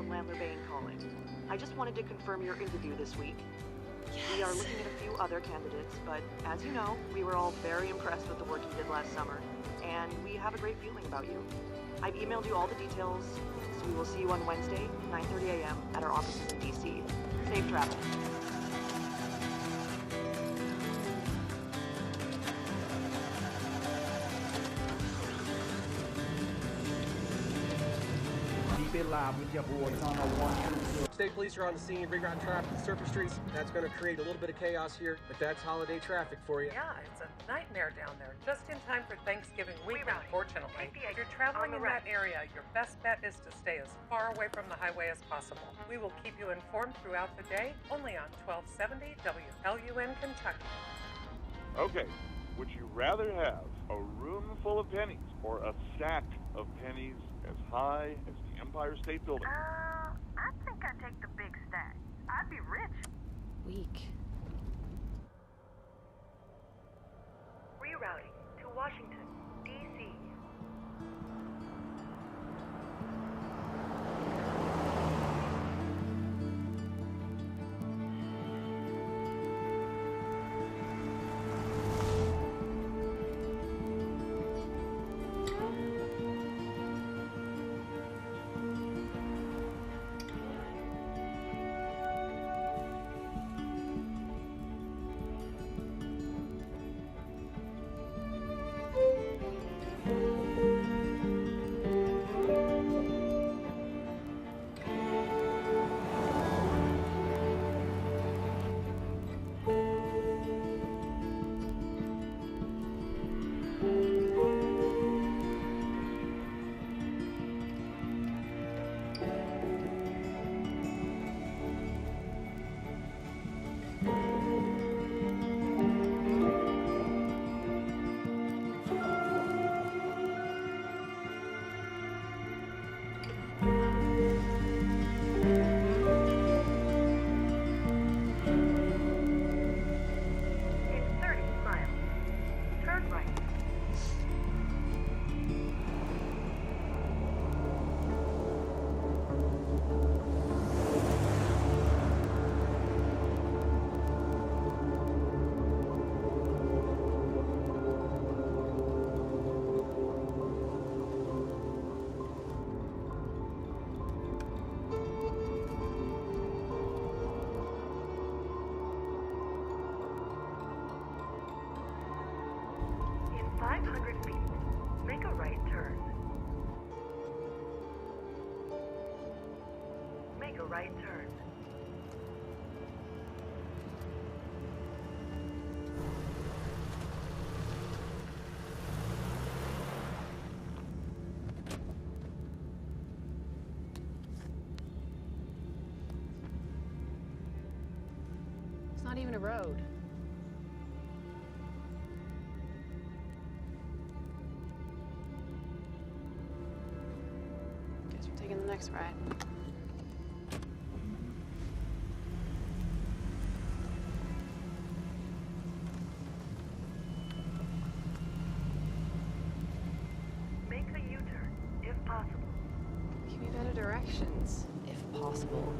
from Landler Bain calling. I just wanted to confirm your interview this week. Yes. We are looking at a few other candidates, but as you know, we were all very impressed with the work you did last summer, and we have a great feeling about you. I've emailed you all the details, so we will see you on Wednesday, 9:30 a.m. at our offices in D.C. Safe travel. Keep it live with your boys on the 122. State police are on the scene, rerouting traffic to surface streets. That's going to create a little bit of chaos here, but that's holiday traffic for you. Yeah, it's a nightmare down there. Just in time for Thanksgiving week, unfortunately. If you're traveling in that area, your best bet is to stay as far away from the highway as possible. We will keep you informed throughout the day, only on 1270 WLUN Kentucky. Okay, would you rather have a room full of pennies or a stack of pennies as high as the Empire State Building? I think I'd take the big stack. I'd be rich. Weak. Rerouting to Washington, D.C. Right turn. It's not even a road. Guess we're taking the next ride. Give me better directions, if possible.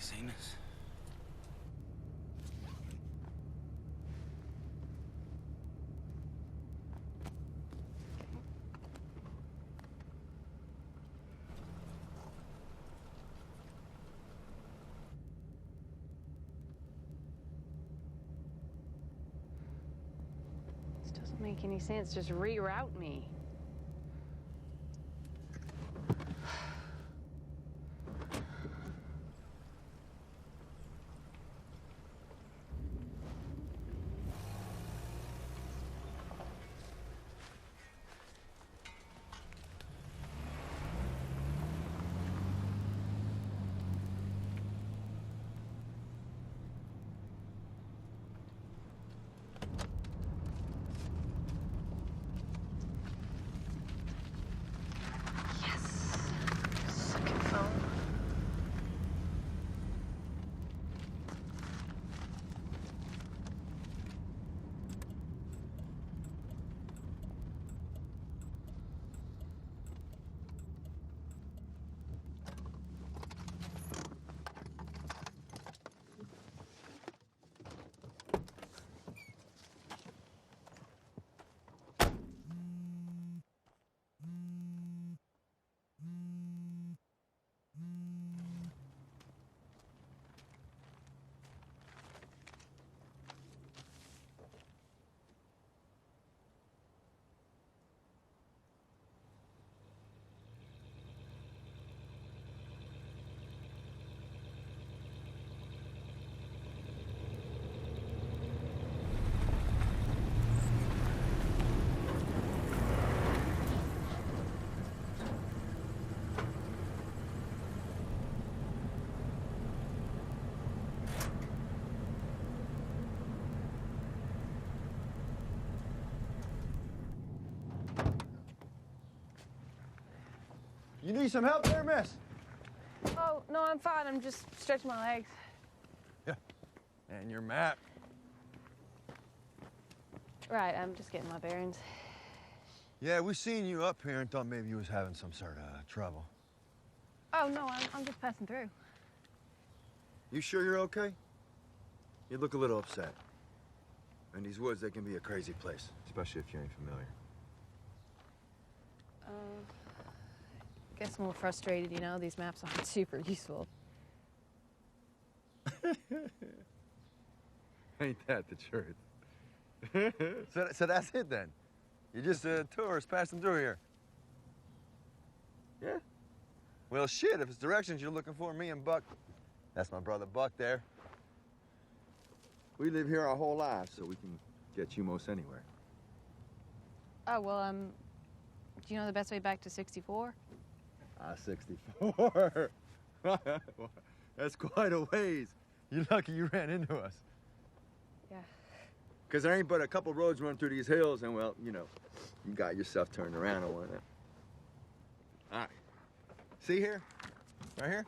Seen us? make any sense. Just reroute me. You need some help there, miss? Oh, no, I'm fine. I'm just stretching my legs. Yeah. And your map. Right, I'm just getting my bearings. Yeah, we seen you up here and thought maybe you was having some sort of trouble. Oh, no, I'm just passing through. You sure you're okay? You look a little upset. And these woods, they can be a crazy place, especially if you ain't familiar. Guess I'm a little frustrated, you know? These maps aren't super useful. Ain't that the truth? So that's it then? You're just a tourist passing through here? Yeah? Well, shit, if it's directions you're looking for, me and Buck, that's my brother Buck there. We live here our whole lives, so we can get you most anywhere. Oh, well, do you know the best way back to 64? 64. That's quite a ways. You're lucky you ran into us. Yeah. Because there ain't but a couple roads run through these hills, and, well, you know, you got yourself turned around and whatnot. All right. See here? Right here?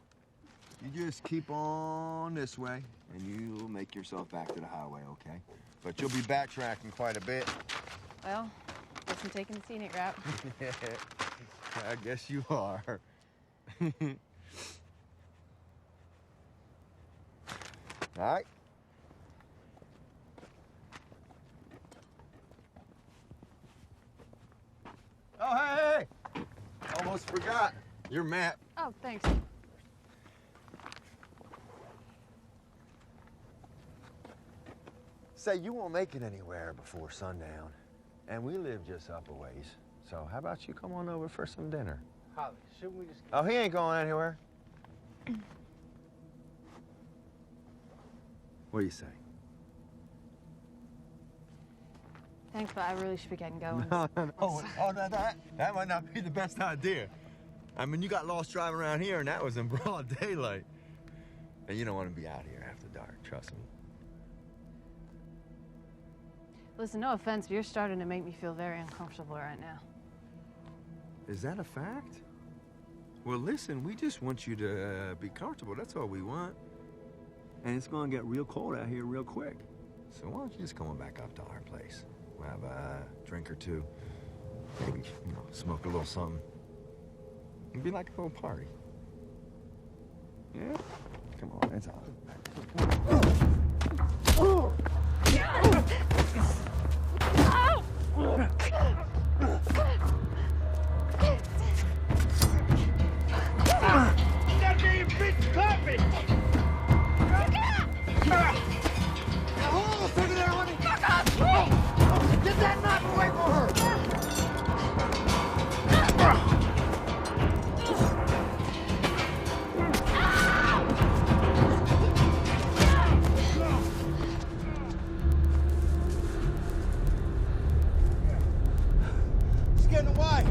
You just keep on this way, and you'll make yourself back to the highway, okay? But you'll be backtracking quite a bit. Well, guess I'm taking the scenic route. Yeah, I guess you are. All right. Oh, hey, hey! Almost forgot your map. Oh, thanks. Say, you won't make it anywhere before sundown, and we live just up a ways. So how about you come on over for some dinner? Holly, shouldn't we just... Oh, he ain't going anywhere. What do you say? Thanks, but I really should be getting going. No. Oh, that might not be the best idea. I mean, you got lost driving around here, and that was in broad daylight. And you don't want to be out here after dark, trust me. Listen, no offense, but you're starting to make me feel very uncomfortable right now. Is that a fact? Well, listen, we just want you to be comfortable. That's all we want. And it's going to get real cold out here real quick. So why don't you just come on back up to our place? We'll have a drink or two. Maybe, you know, smoke a little something. It'd be like a little party. Yeah? Come on, it's on. That damn bitch caught me! Now hold on a second there, honey! Fuck off! Get that knife away getting away!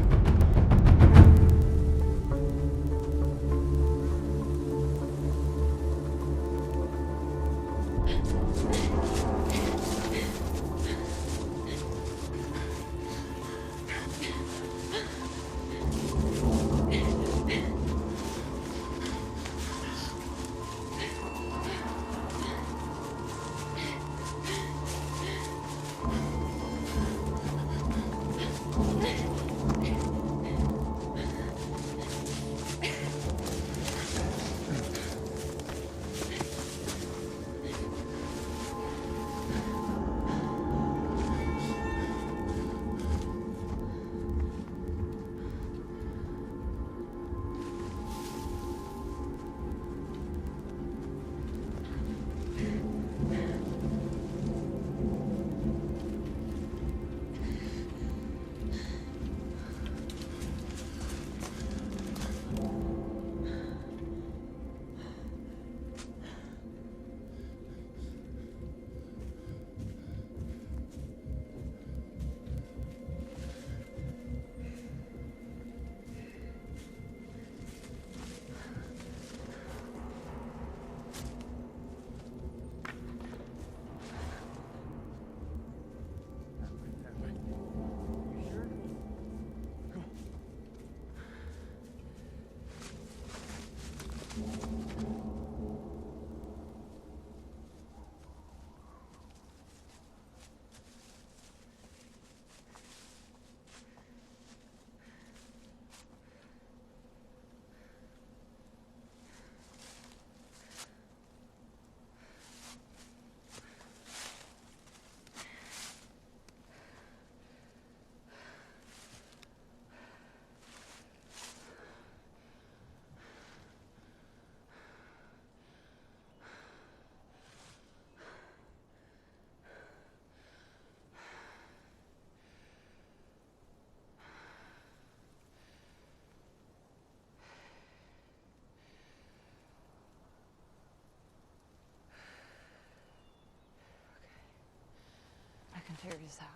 I can figure this out.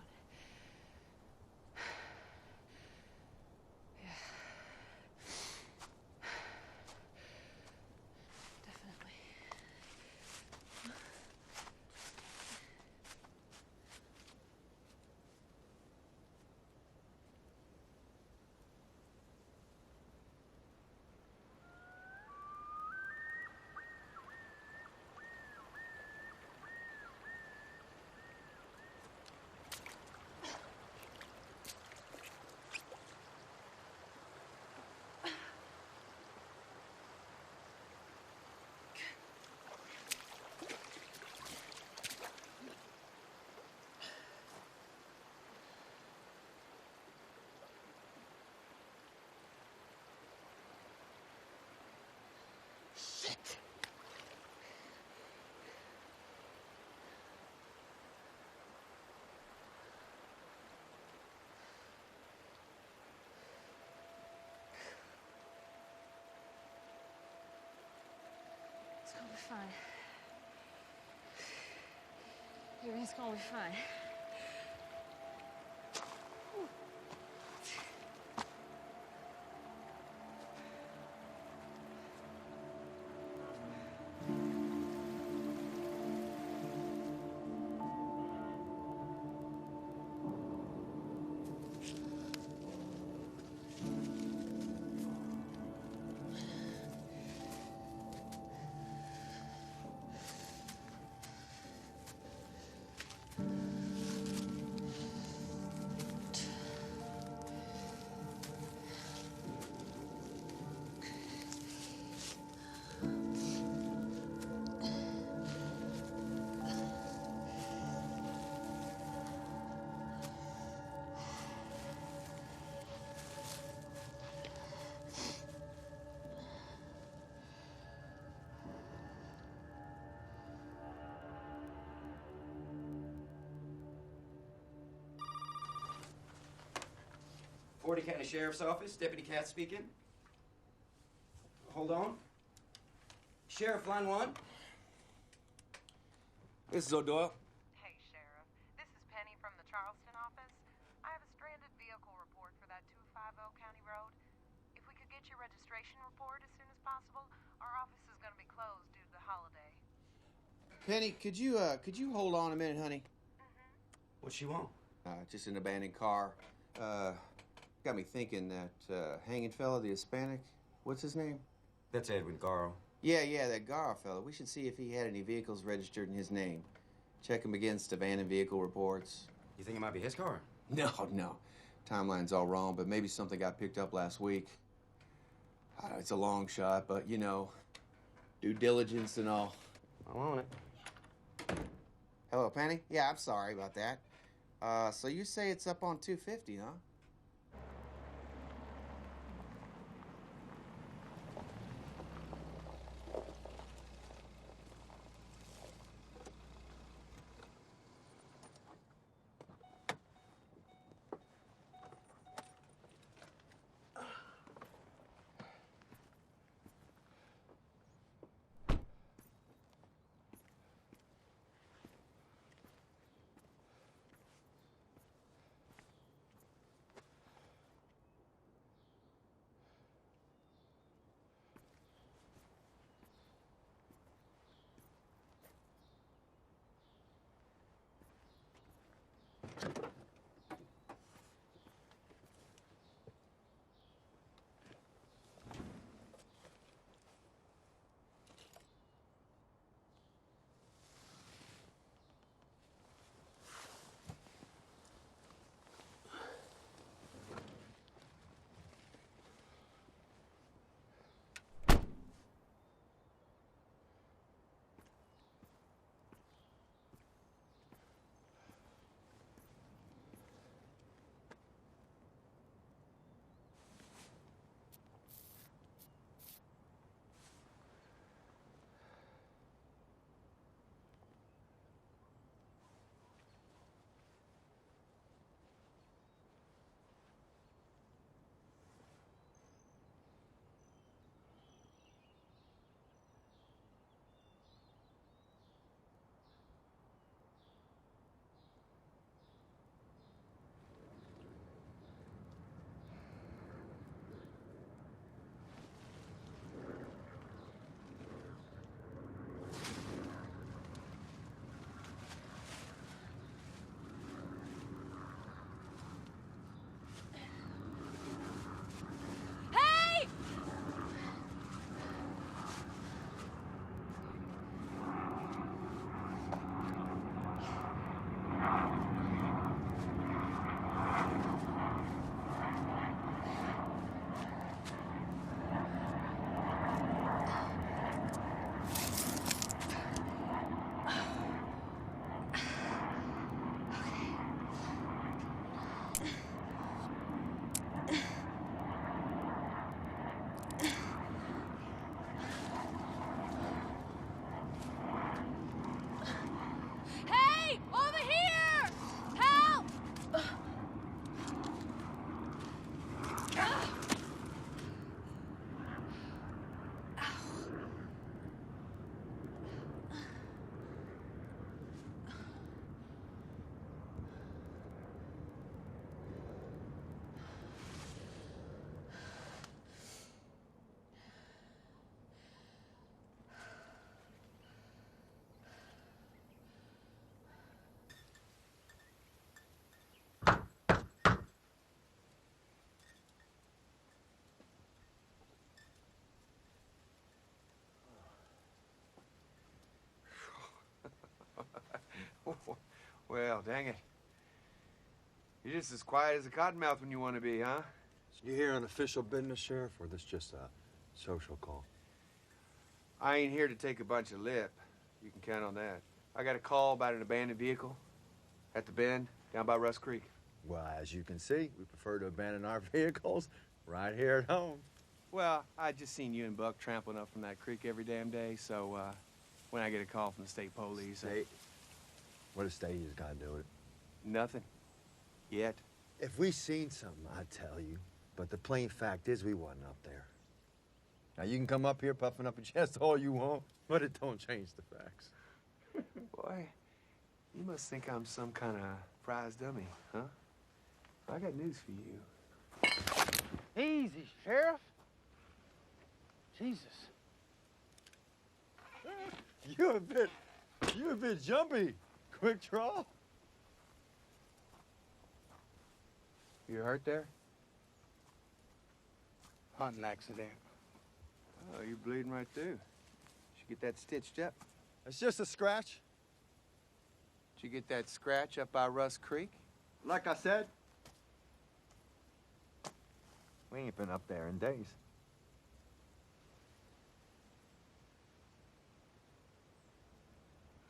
Yeah. Definitely. It's gonna be fine. Everything's gonna be fine. Fort County Sheriff's Office, Deputy Katz speaking. Hold on. Sheriff, line 1. This is O'Doyle. Hey, Sheriff. This is Penny from the Charleston office. I have a stranded vehicle report for that 250 County Road. If we could get your registration report as soon as possible, our office is going to be closed due to the holiday. Penny, could you hold on a minute, honey? What she want? Just an abandoned car. Got me thinking that hanging fella, the Hispanic, what's his name? That's Edwin Garro. Yeah, that Garro fella. We should see if he had any vehicles registered in his name. Check him against abandoned vehicle reports. You think it might be his car? No. Timeline's all wrong, but maybe something got picked up last week. It's a long shot, but, you know, due diligence and all. I'm on it. Hello, Penny? Yeah, I'm sorry about that. So you say it's up on 250, huh? Well, dang it. You're just as quiet as a cottonmouth when you want to be, huh? So you here on official business, Sheriff, or this just a social call? I ain't here to take a bunch of lip. You can count on that. I got a call about an abandoned vehicle at the bend down by Rust Creek. Well, as you can see, we prefer to abandon our vehicles right here at home. Well, I just seen you and Buck trampling up from that creek every damn day, so when I get a call from the state police... State? What does state has got to do with it? Nothing. Yet. If we seen something, I'd tell you. But the plain fact is we wasn't up there. Now, you can come up here puffing up your chest all you want, but it don't change the facts. Boy, you must think I'm some kind of prize dummy, huh? I got news for you. Easy, Sheriff. Jesus. You're a bit jumpy. Quick draw. You hurt there? Hunting accident. Oh, you're bleeding right through. Did you get that stitched up? It's just a scratch. Did you get that scratch up by Rust Creek? Like I said, we ain't been up there in days.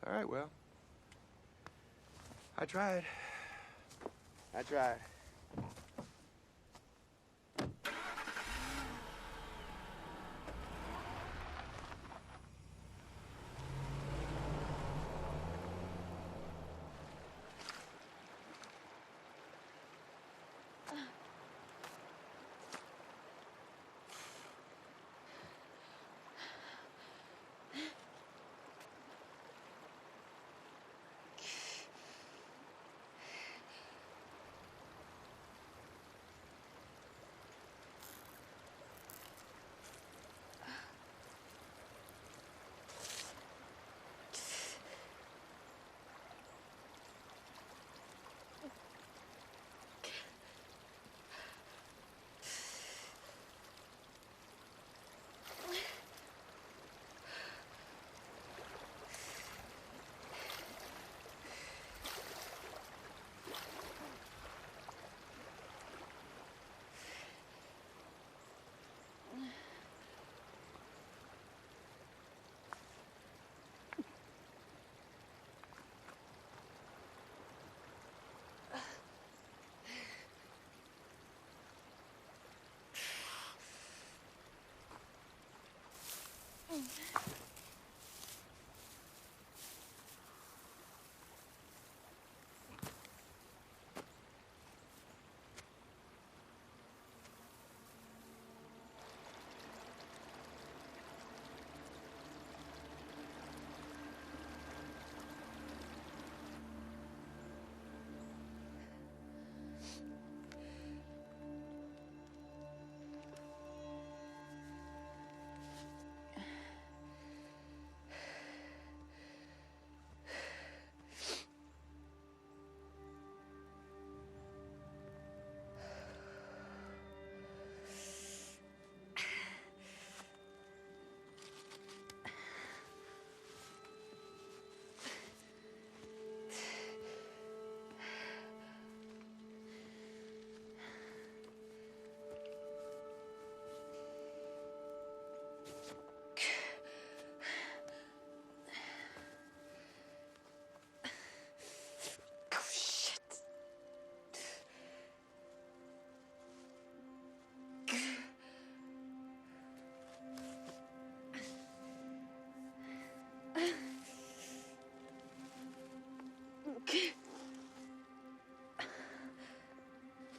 All right, well. I tried. I tried.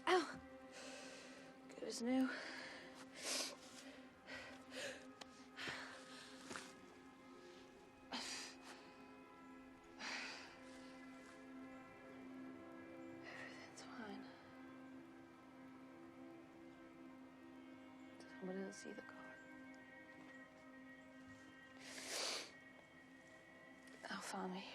Ow. Good as new. Everything's fine. Somebody will see the car. They'll find me here.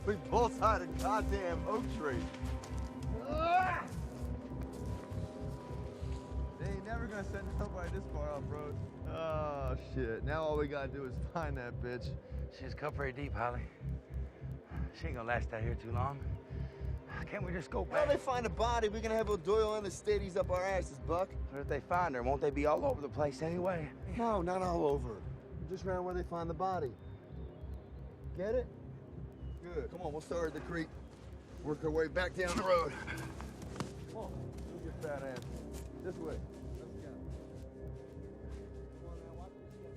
We both had a goddamn oak tree. They ain't never gonna send nobody this far off road. Oh, shit. Now all we gotta do is find that bitch. She's cut pretty deep, Holly. She ain't gonna last out here too long. Can't we just go back? Well, they find a body, we're gonna have O'Doyle and the Stadies up our asses, Buck. But if they find her, won't they be all over the place anyway? No, not all over. Just around where they find the body. Get it? Good. Come on, we'll start at the creek. Work our way back down the road. Come on, move your fat ass. This way. Let's go. Come on now, watch this shit.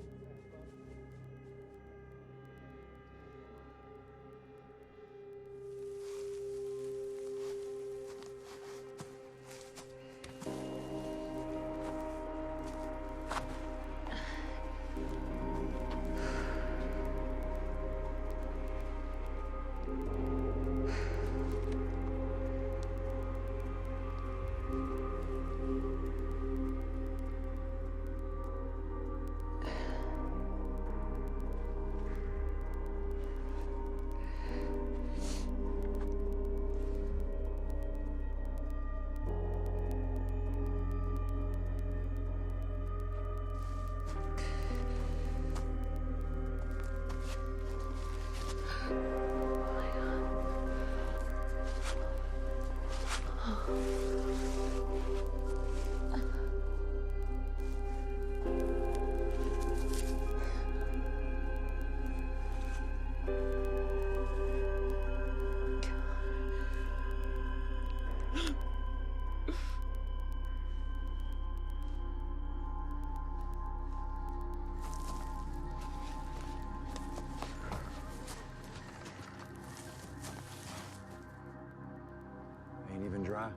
Ain't even dry.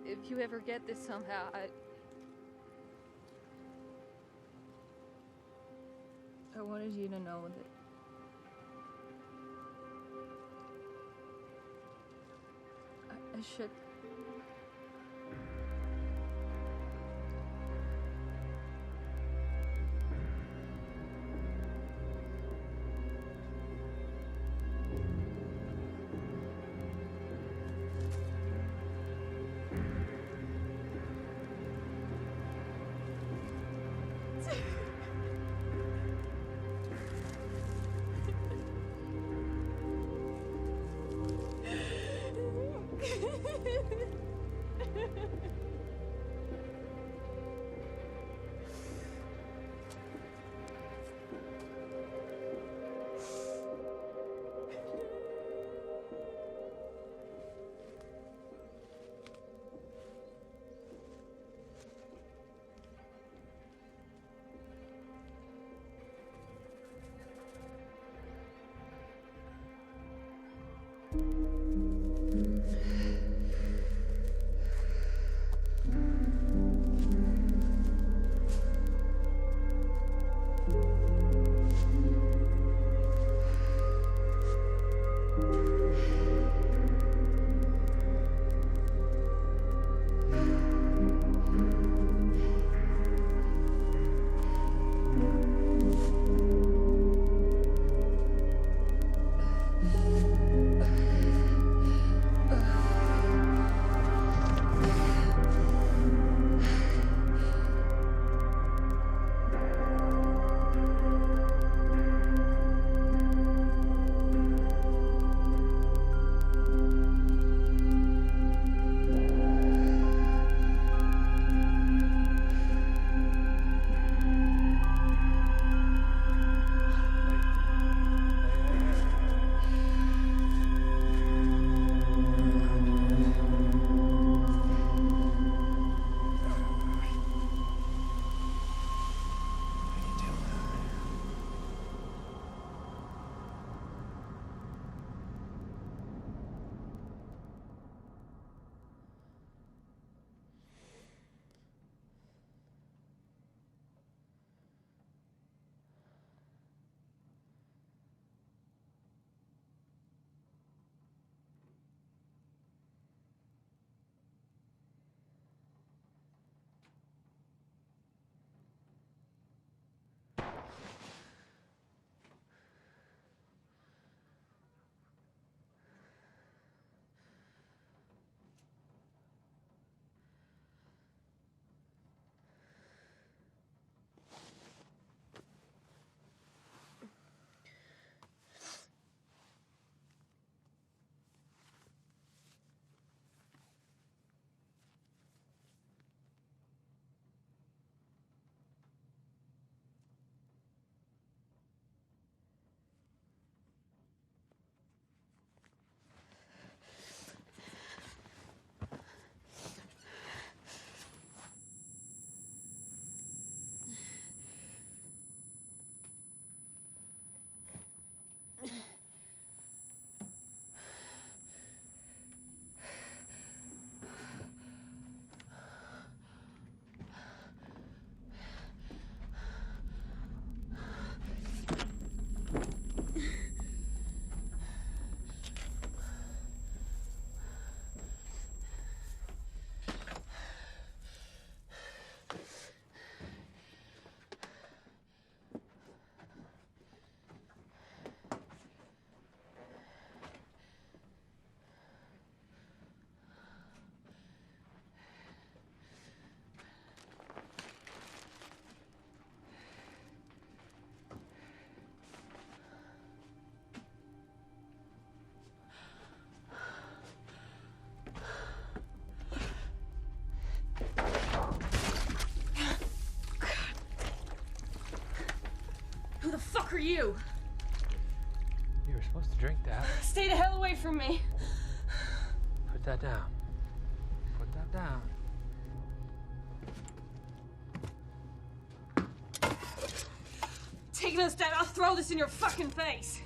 If you ever get this somehow, I wanted you to know that I should. Who the fuck are you? You were supposed to drink that. Stay the hell away from me. Put that down. Put that down. Take another step, I'll throw this in your fucking face.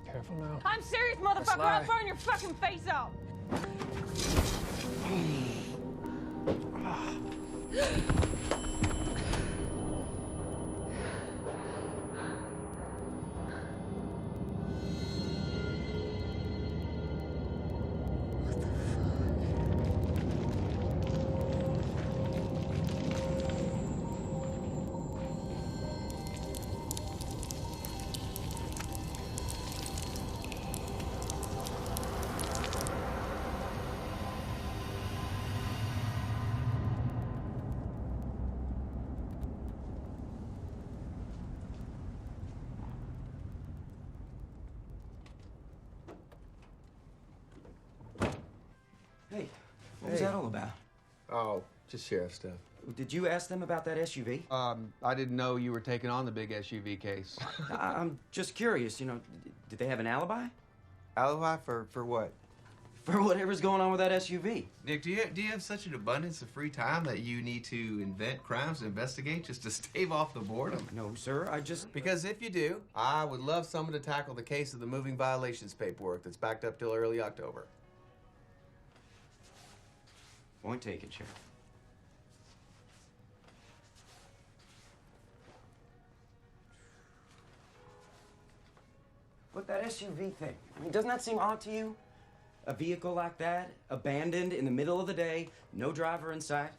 Careful now. I'm serious, motherfucker. I'll burn your fucking face out. Hey, what was that all about? Oh, just sheriff stuff. Did you ask them about that SUV? I didn't know you were taking on the big SUV case. I'm just curious, you know, did they have an alibi? Alibi for what? For whatever's going on with that SUV. Nick, do you have such an abundance of free time that you need to invent crimes to investigate just to stave off the boredom? No, sir, I just... Because if you do, I would love someone to tackle the case of the moving violations paperwork that's backed up till early October. Point taken, Sheriff. But that SUV thing, I mean, doesn't that seem odd to you? A vehicle like that, abandoned in the middle of the day, no driver in sight?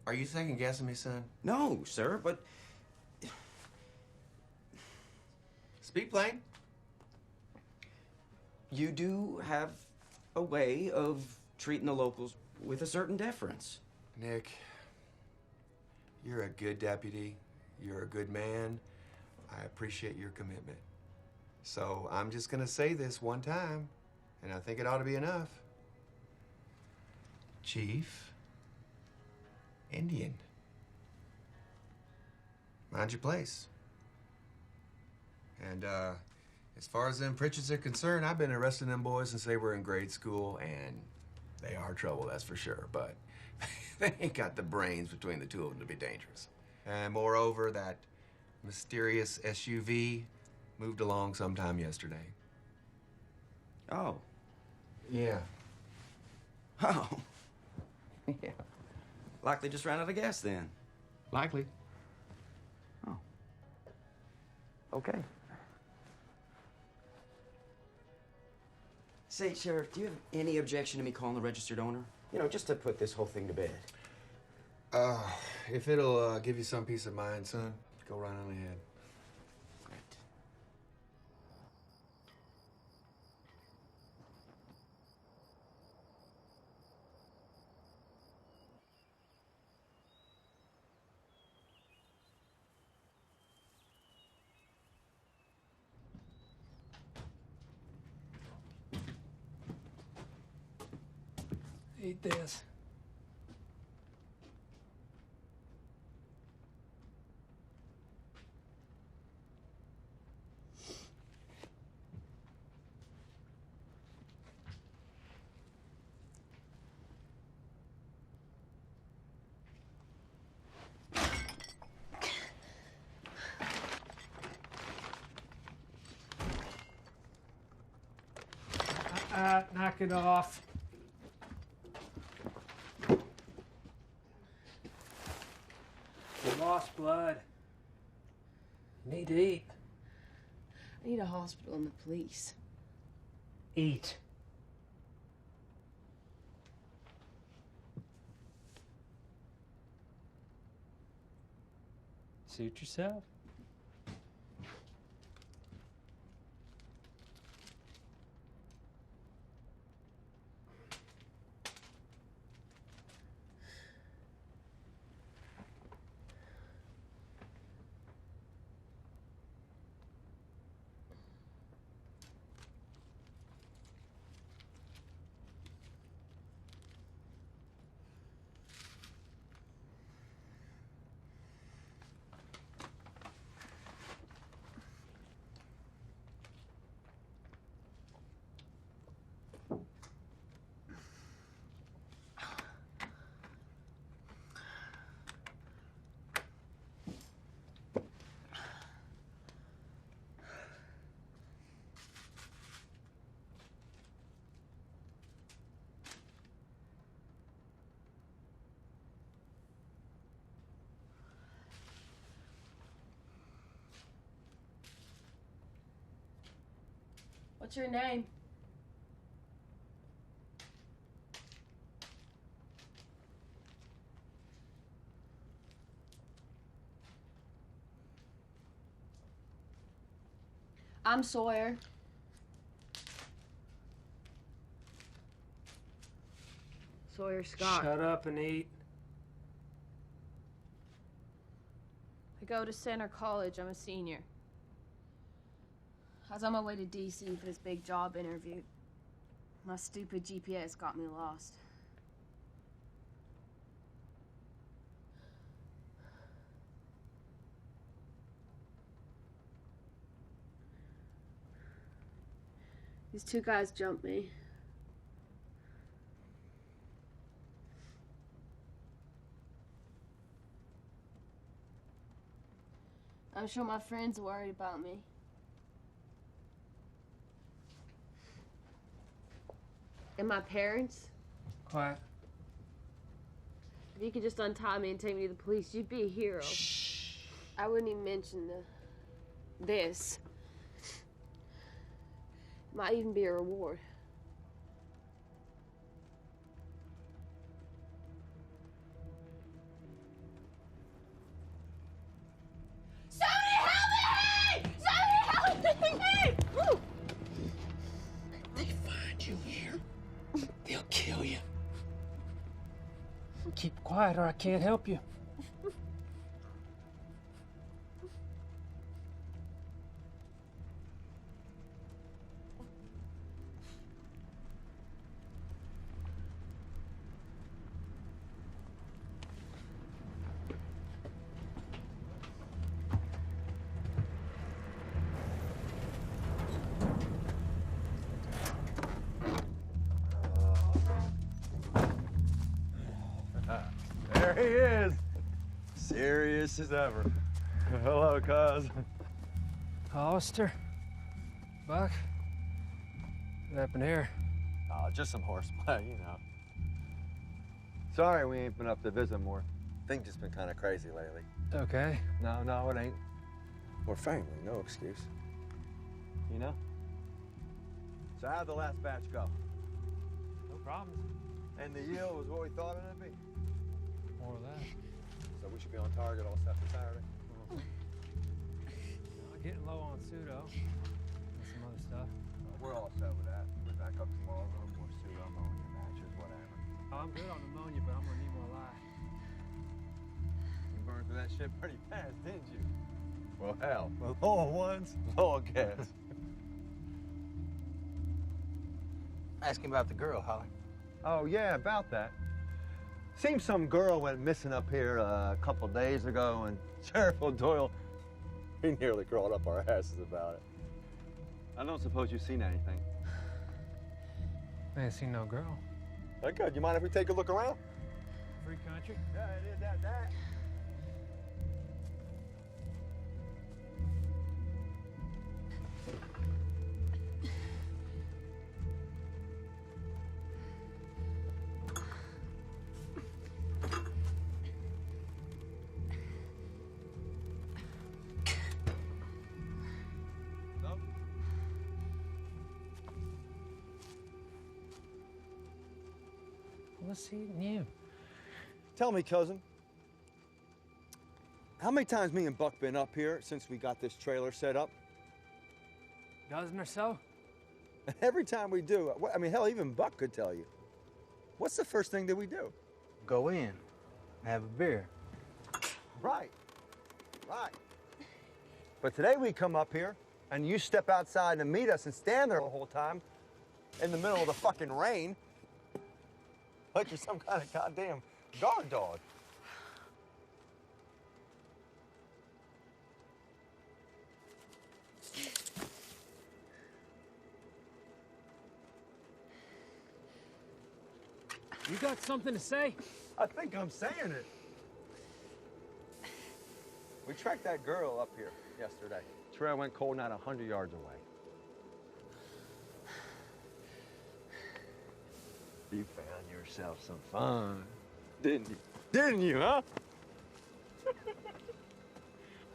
Are you second guessing me, son? No, sir, but... Speak plain. You do have a way of treating the locals with a certain deference. Nick, you're a good deputy. You're a good man. I appreciate your commitment. So I'm just gonna say this one time, and I think it ought to be enough. Chief, Indian. Mind your place. And as far as them Pritchards are concerned, I've been arresting them boys since they were in grade school, and they are trouble, that's for sure, but they ain't got the brains between the two of them to be dangerous. And moreover, that mysterious SUV moved along sometime yesterday. Oh. Yeah. Oh. Yeah. Likely just ran out of gas then. Likely. Oh. Okay. Say, Sheriff, do you have any objection to me calling the registered owner? You know, just to put this whole thing to bed. If it'll give you some peace of mind, son, go right on ahead. Great. Eat this. Knock it off. You lost blood. You need to eat. I need a hospital and the police. Eat. Suit yourself. What's your name? I'm Sawyer. Sawyer Scott. Shut up and eat. I go to Center College. I'm a senior. I was on my way to DC for this big job interview. My stupid GPS got me lost. These two guys jumped me. I'm sure my friends are worried about me. And my parents? Quiet. If you could just untie me and take me to the police, you'd be a hero. Shh. I wouldn't even mention this. Might even be a reward. Somebody help me! Somebody help me! Woo! If they find you here, they'll kill you. Keep quiet or I can't help you. There he is. Serious as ever. Hello, cuz. Hollister? Buck? What happened here? Oh, just some horseplay, you know. Sorry we ain't been up to visit more. Things just been kind of crazy lately. Okay. No, it ain't. We're family, no excuse. You know? So how'd the last batch go? No problems. And the yield was what we thought it'd be? More of that. So we should be on target all set for Saturday? Getting low on pseudo and some other stuff. We're all set with that. We're back up tomorrow, a little more pseudo, ammonia matches, whatever. Oh, I'm good on pneumonia, but I'm gonna need more lye. You burned through that shit pretty fast, didn't you? Well, hell, with low ones, low gas. Asking about the girl, Holly. Oh, yeah, about that. Seems some girl went missing up here a couple days ago, and Sheriff O'Doyle, he nearly crawled up our asses about it. I don't suppose you've seen anything. I ain't seen no girl. Oh, good. You mind if we take a look around? Free country? Yeah, it is that. What's eating you? Tell me, cousin, how many times me and Buck been up here since we got this trailer set up? Dozen or so? And every time we do, I mean, hell, even Buck could tell you. What's the first thing that we do? Go in, have a beer. Right. But today we come up here, and you step outside and meet us and stand there the whole time in the middle of the fucking rain like you're some kind of goddamn guard dog. You got something to say? I think I'm saying it. We tracked that girl up here yesterday. Trail went cold, not 100 yards away. You found yourself some fun, didn't you? Didn't you, huh?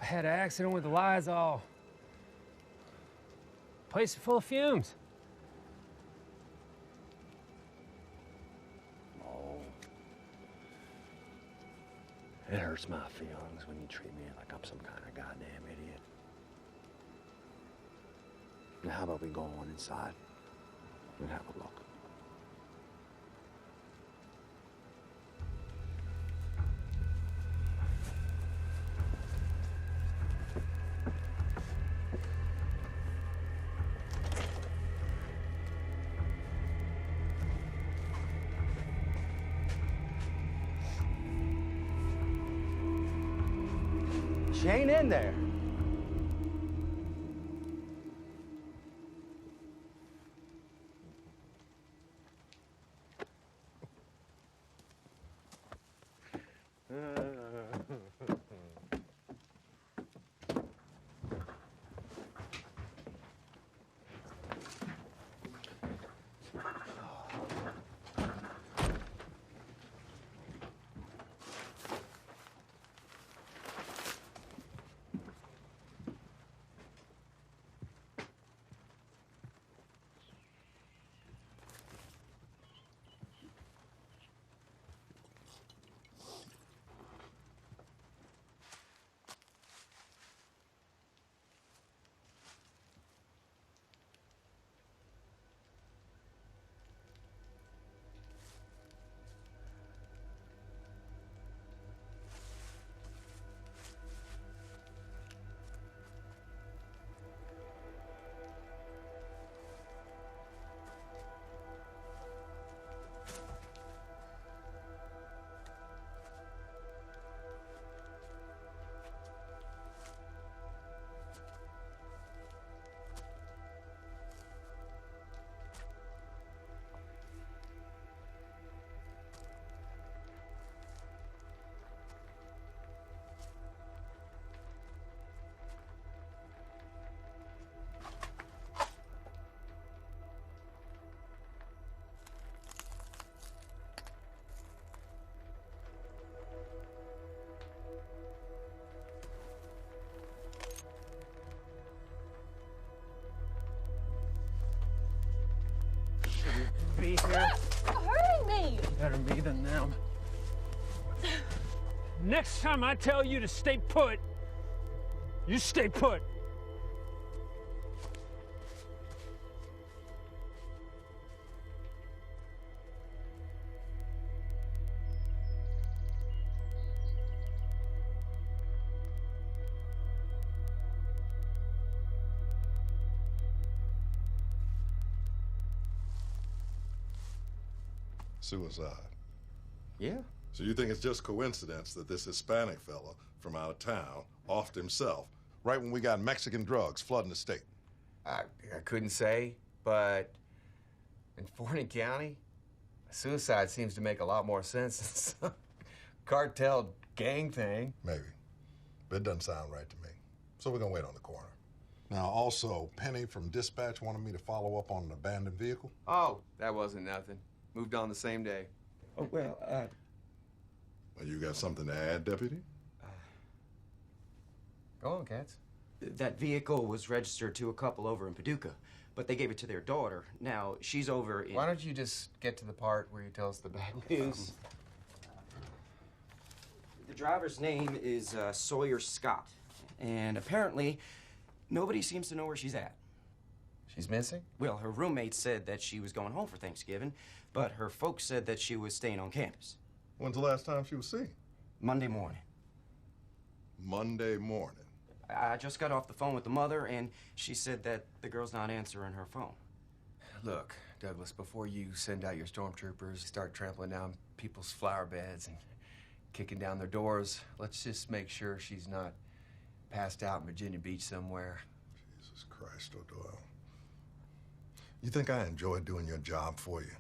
I had an accident with the Lysol. Place is full of fumes. It hurts my feelings when you treat me like I'm some kind of goddamn idiot. Now, how about we go on inside and have a look? She ain't in there. Be here. Stop hurting me! Better me than them. Next time I tell you to stay put, you stay put. Suicide. Yeah. So you think it's just coincidence that this Hispanic fella from out of town offed himself right when we got Mexican drugs flooding the state? I couldn't say, but in Forney County, suicide seems to make a lot more sense than some cartel gang thing. Maybe. But it doesn't sound right to me. So we're gonna wait on the coroner. Now, also, Penny from dispatch wanted me to follow up on an abandoned vehicle. Oh, that wasn't nothing. Moved on the same day. Oh, well, Well, you got something to add, Deputy? Go on, Katz. That vehicle was registered to a couple over in Paducah, but they gave it to their daughter. Now, she's over in... Why don't you just get to the part where you tell us the bad news? The driver's name is Sawyer Scott, and apparently nobody seems to know where she's at. She's missing? Well, her roommate said that she was going home for Thanksgiving, but her folks said that she was staying on campus. When's the last time she was seen? Monday morning. Monday morning. I just got off the phone with the mother, and she said that the girl's not answering her phone. Look, Douglas, before you send out your stormtroopers, start trampling down people's flower beds and kicking down their doors, let's just make sure she's not passed out in Virginia Beach somewhere. Jesus Christ, O'Doyle. You think I enjoy doing your job for you?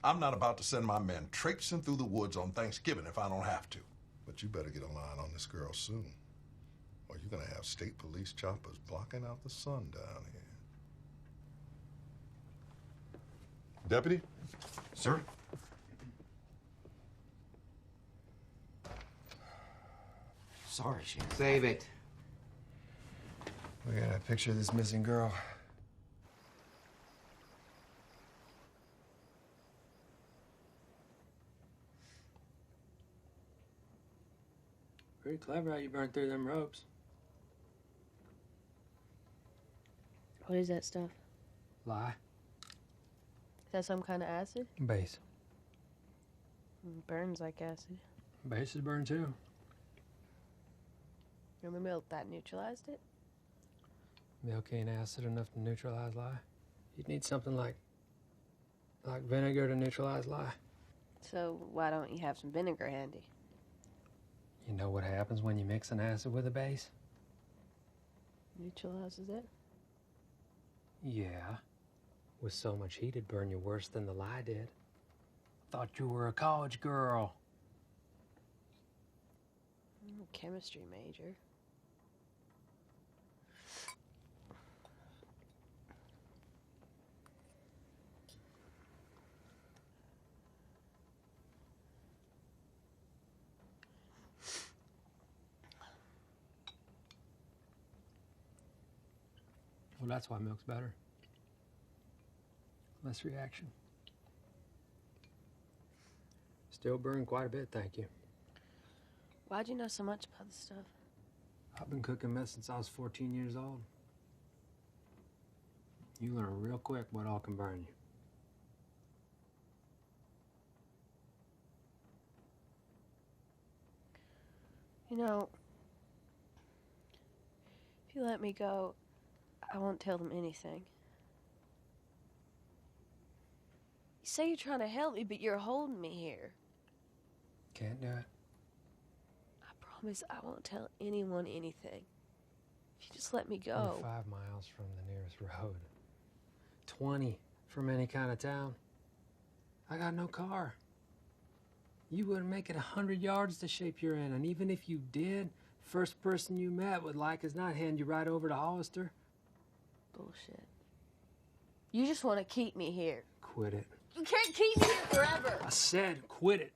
I'm not about to send my men traipsing through the woods on Thanksgiving if I don't have to. But you better get a line on this girl soon, or you're gonna have state police choppers blocking out the sun down here. Deputy? Sir? Sorry, Sheriff. Save it. We got a picture of this missing girl. Pretty clever how you burned through them ropes. What is that stuff? Lye. Is that some kind of acid? Base. Burns like acid. Bases burn too. Remember milk that neutralized it? Milk ain't acid enough to neutralize lye. You'd need something like vinegar to neutralize lye. So why don't you have some vinegar handy? You know what happens when you mix an acid with a base? Neutralizes it? Yeah. With so much heat, it'd burn you worse than the lye did. Thought you were a college girl. Chemistry major. Well, that's why milk's better. Less reaction. Still burn quite a bit, thank you. Why'd you know so much about this stuff? I've been cooking meth since I was 14 years old. You learn real quick what all can burn you. You know, if you let me go, I won't tell them anything. You say you're trying to help me, but you're holding me here. Can't do it. I promise I won't tell anyone anything. If you just let me go. You're 5 miles from the nearest road. 20 from any kind of town. I got no car. You wouldn't make it 100 yards to shape you're in, and even if you did, first person you met would like as not hand you right over to Hollister. Bullshit. You just want to keep me here. Quit it. You can't keep me here forever. I said quit it.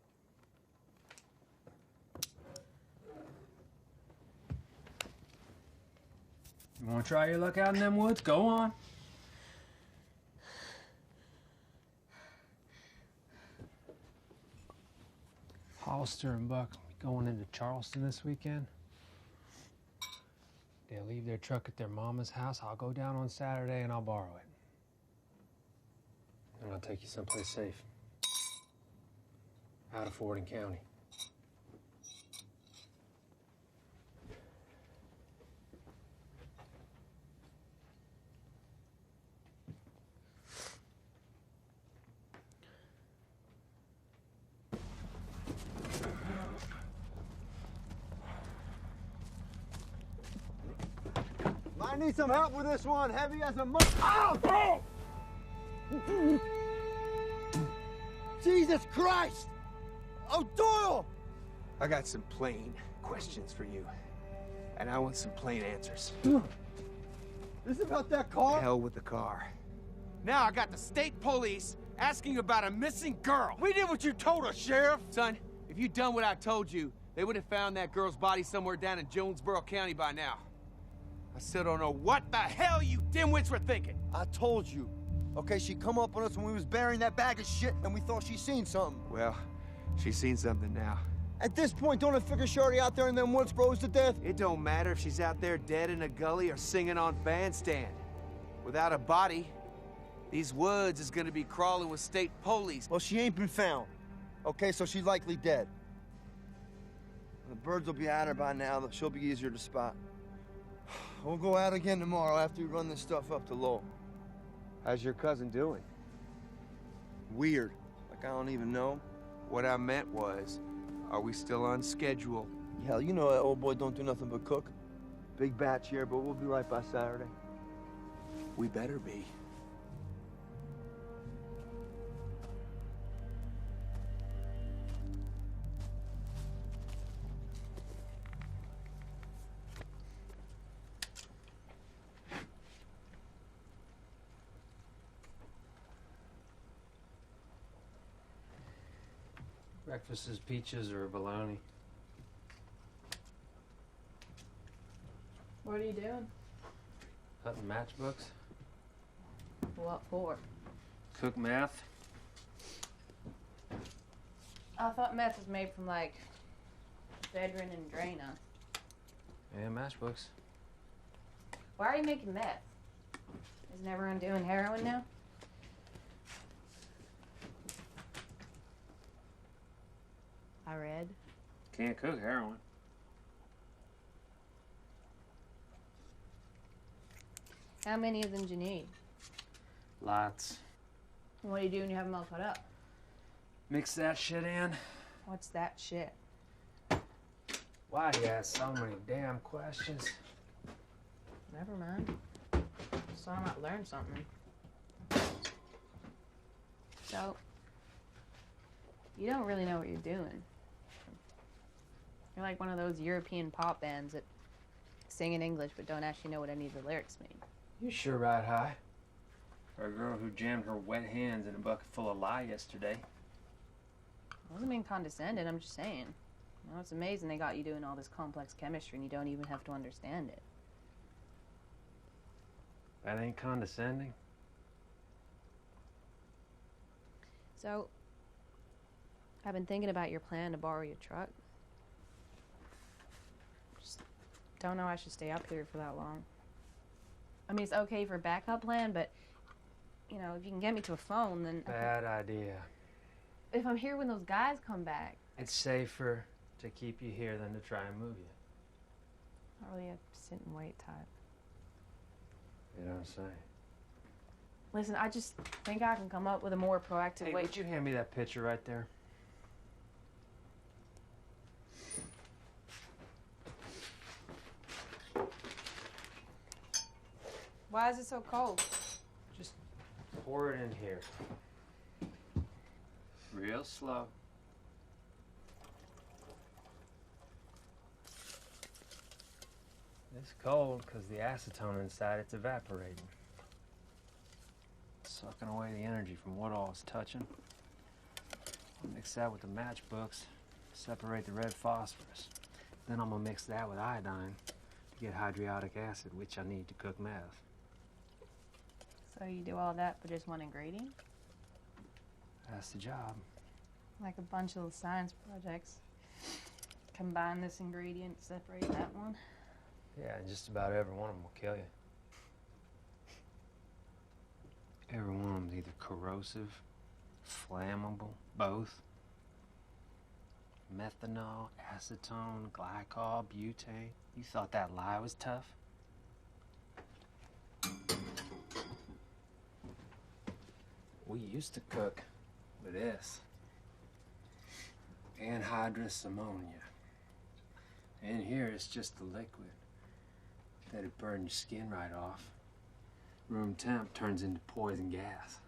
You want to try your luck out in them woods? Go on. Hollister and Buck going into Charleston this weekend. They'll leave their truck at their mama's house. I'll go down on Saturday and I'll borrow it. And I'll take you someplace safe. Out of Fording County. I need some help with this one. Heavy as a mud. Ow! Oh! Jesus Christ! Oh, Doyle! I got some plain questions for you. And I want some plain answers. This is about that car? Hell with the car. Now I got the state police asking about a missing girl. We did what you told us, Sheriff! Son, if you'd done what I told you, they would have found that girl's body somewhere down in Jonesboro County by now. I still don't know what the hell you dimwits were thinking. I told you. Okay, she come up on us when we was burying that bag of shit and we thought she seen something. Well, she's seen something now. At this point, don't I figure she already out there in them woods froze to death? It don't matter if she's out there dead in a gully or singing on bandstand. Without a body, these woods is gonna be crawling with state police. Well, she ain't been found. Okay, so she's likely dead. The birds will be at her by now. She'll be easier to spot. We'll go out again tomorrow after we run this stuff up to Lowell. How's your cousin doing? Weird. Like I don't even know. What I meant was, are we still on schedule? Hell, you know that old boy don't do nothing but cook. Big batch here, but we'll be right by Saturday. We better be. Breakfast is peaches or bologna. What are you doing? Hunting matchbooks. What for? Cook meth. I thought meth was made from, like, Ephedrine and Drana. And matchbooks. Why are you making meth? Isn't everyone doing heroin now? I read. Can't cook heroin. How many of them do you need? Lots. What do you do when you have them all cut up? Mix that shit in. What's that shit? Why you ask so many damn questions? Never mind. So I might learn something. So, you don't really know what you're doing. You're like one of those European pop bands that sing in English but don't actually know what any of the lyrics mean. You sure ride high. For a girl who jammed her wet hands in a bucket full of lye yesterday. I wasn't being condescending, I'm just saying. You know, it's amazing they got you doing all this complex chemistry and you don't even have to understand it. That ain't condescending. So, I've been thinking about your plan to borrow your truck. Just don't know I should stay up here for that long. I mean, it's okay for a backup plan, but, you know, if you can get me to a phone, then... Bad idea. If I'm here when those guys come back... It's safer to keep you here than to try and move you. Not really a sit and wait type. You don't say. Listen, I just think I can come up with a more proactive Hey, way... would you hand me that picture right there? Why is it so cold? Just pour it in here. Real slow. It's cold because the acetone inside it's evaporating. Sucking away the energy from what all is touching. I'll mix that with the matchbooks, separate the red phosphorus. Then I'm gonna mix that with iodine to get hydriodic acid, which I need to cook meth. So you do all that for just one ingredient? That's the job. Like a bunch of little science projects. Combine this ingredient, separate that one. Yeah, and just about every one of them will kill you. Every one of them's either corrosive, flammable, both. Methanol, acetone, glycol, butane. You thought that lye was tough? We used to cook with this. Anhydrous ammonia. In here, it's just the liquid. That'd burn your skin right off. Room temp turns into poison gas.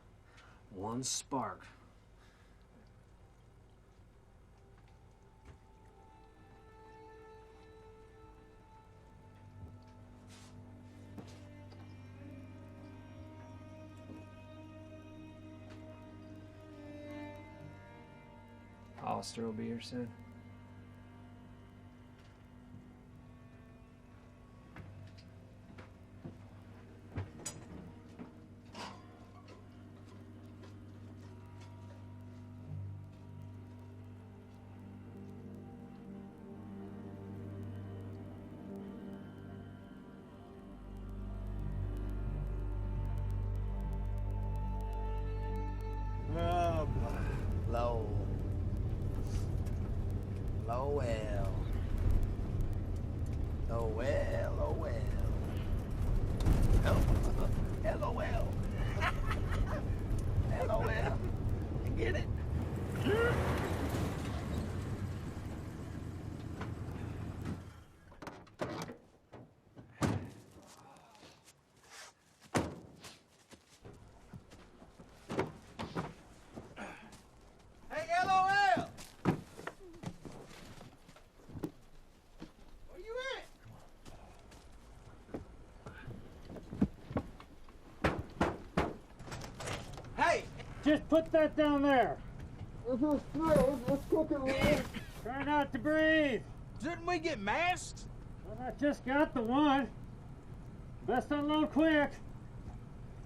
One spark. Hollister will be here soon. Oh, boy. Low. Lowell. Lowell, Lowell. Oh, LOL. LOL. You get it? Hey, LOL! Where you at? Hey! Just put that down there. Let's cook it, man. Try not to breathe. Didn't we get masks? Well, I just got the one. Best unload quick.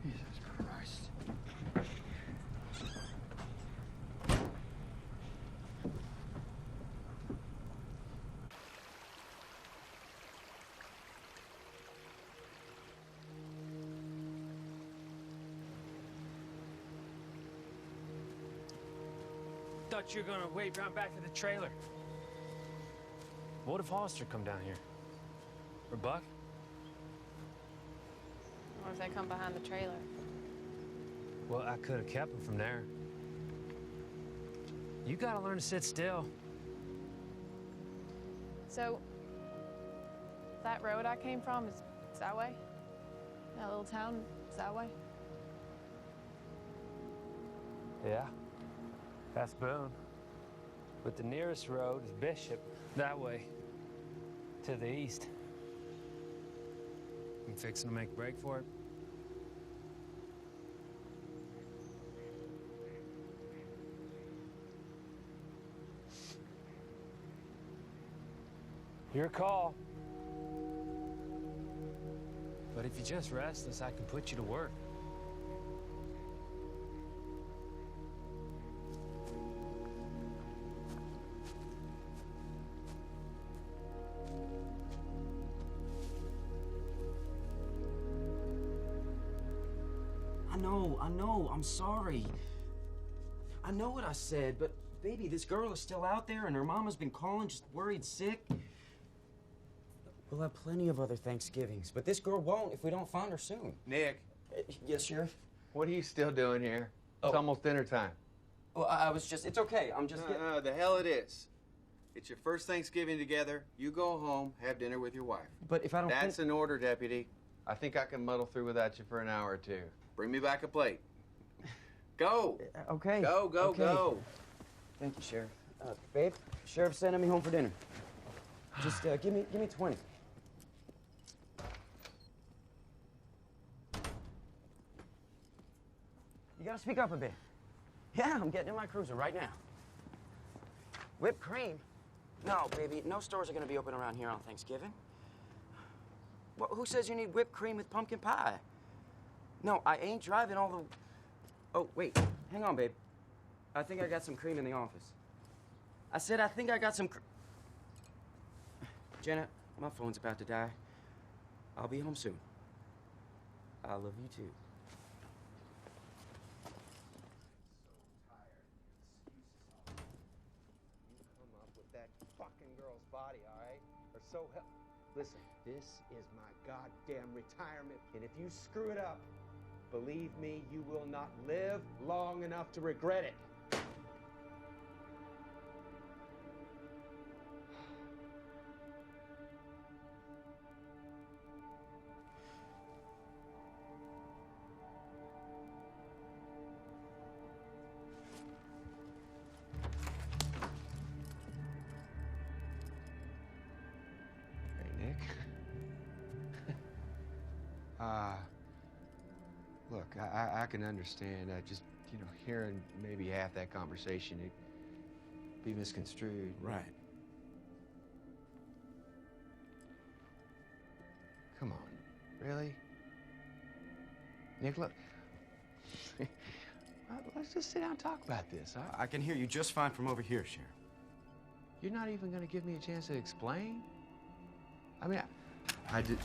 Jesus Christ. thought you were gonna wait round back to the trailer. What if Hollister come down here? Or Buck? Or if they come behind the trailer? Well, I could have kept him from there. You gotta learn to sit still. So, that road I came from is that way? That little town is that way? Yeah, that's Boone. But the nearest road is Bishop, that way, to the east. You fixing to make a break for it? Your call. But if you're just restless, I can put you to work. I know, I'm sorry. I know what I said, but baby, this girl is still out there and her mama's been calling, just worried sick. We'll have plenty of other Thanksgivings, but this girl won't if we don't find her soon. Nick. Yes, Sheriff? What are you still doing here? It's almost dinner time. Well, I was just, it's okay, I'm just getting... The hell it is. It's your first Thanksgiving together. You go home, have dinner with your wife. But if I don't That's an order, Deputy. I think I can muddle through without you for an hour or two. Bring me back a plate. Go! Okay. Go, go, okay. go. Thank you, Sheriff. Babe, Sheriff's sending me home for dinner. Just give me 20. You gotta speak up a bit. Yeah, I'm getting in my cruiser right now. Whipped cream? No, baby, no stores are gonna be open around here on Thanksgiving. Well, who says you need whipped cream with pumpkin pie? No, I ain't driving all the... Oh, wait, hang on, babe. I think I got some cream in the office. I said I think I got some Janet, my phone's about to die. I'll be home soon. I love you too. Fucking girl's body, all right? Or so hell. Listen, this is my goddamn retirement, and if you screw it up, believe me, you will not live long enough to regret it. Look, I can understand. Just, you know, hearing maybe half that conversation, it'd be misconstrued. Right. Come on. Really? Nick, look. Let's just sit down and talk about this. I can hear you just fine from over here, Sheriff. You're not even going to give me a chance to explain? I mean, I did...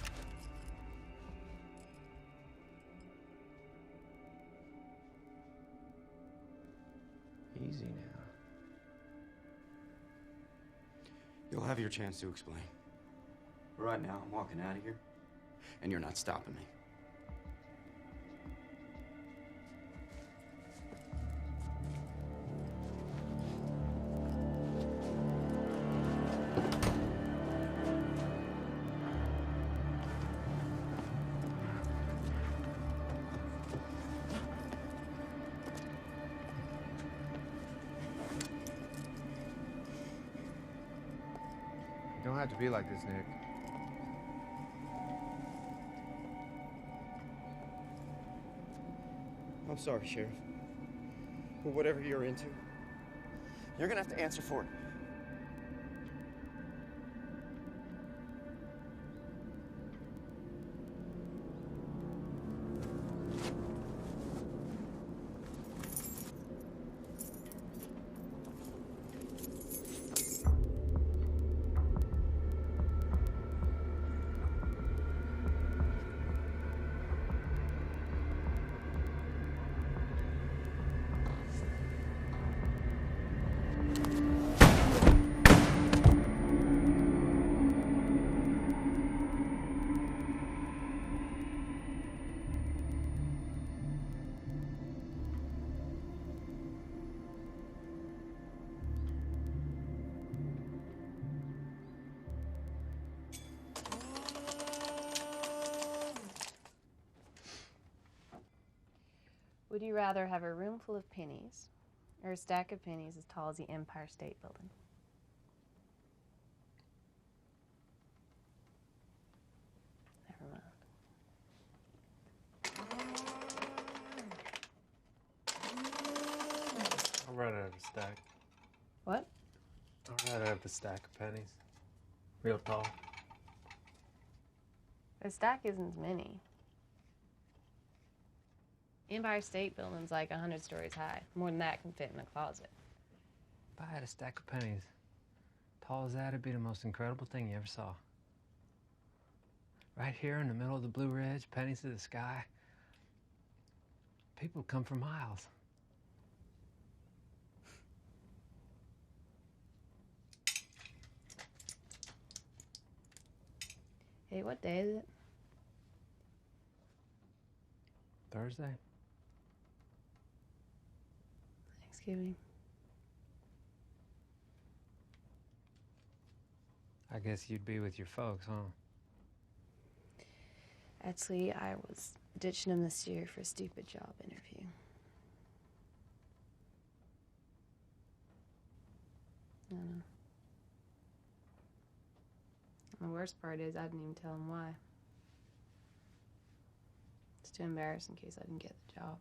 Easy now. You'll have your chance to explain. But right now, I'm walking out of here, and you're not stopping me. You don't have to be like this, Nick. I'm sorry, Sheriff. But whatever you're into, you're gonna have to answer for it. Would you rather have a room full of pennies or a stack of pennies as tall as the Empire State Building? Never mind. I'd rather have a stack. What? I'd rather have a stack of pennies. Real tall. A stack isn't as many. Empire State Building's like 100 stories high. More than that can fit in a closet. If I had a stack of pennies, tall as that, it'd be the most incredible thing you ever saw. Right here in the middle of the Blue Ridge, pennies to the sky. People come for miles. Hey, what day is it? Thursday? Thanksgiving. I guess you'd be with your folks, huh? Actually, I was ditching them this year for a stupid job interview. I don't know. The worst part is I didn't even tell them why. It's too embarrassing in case I didn't get the job.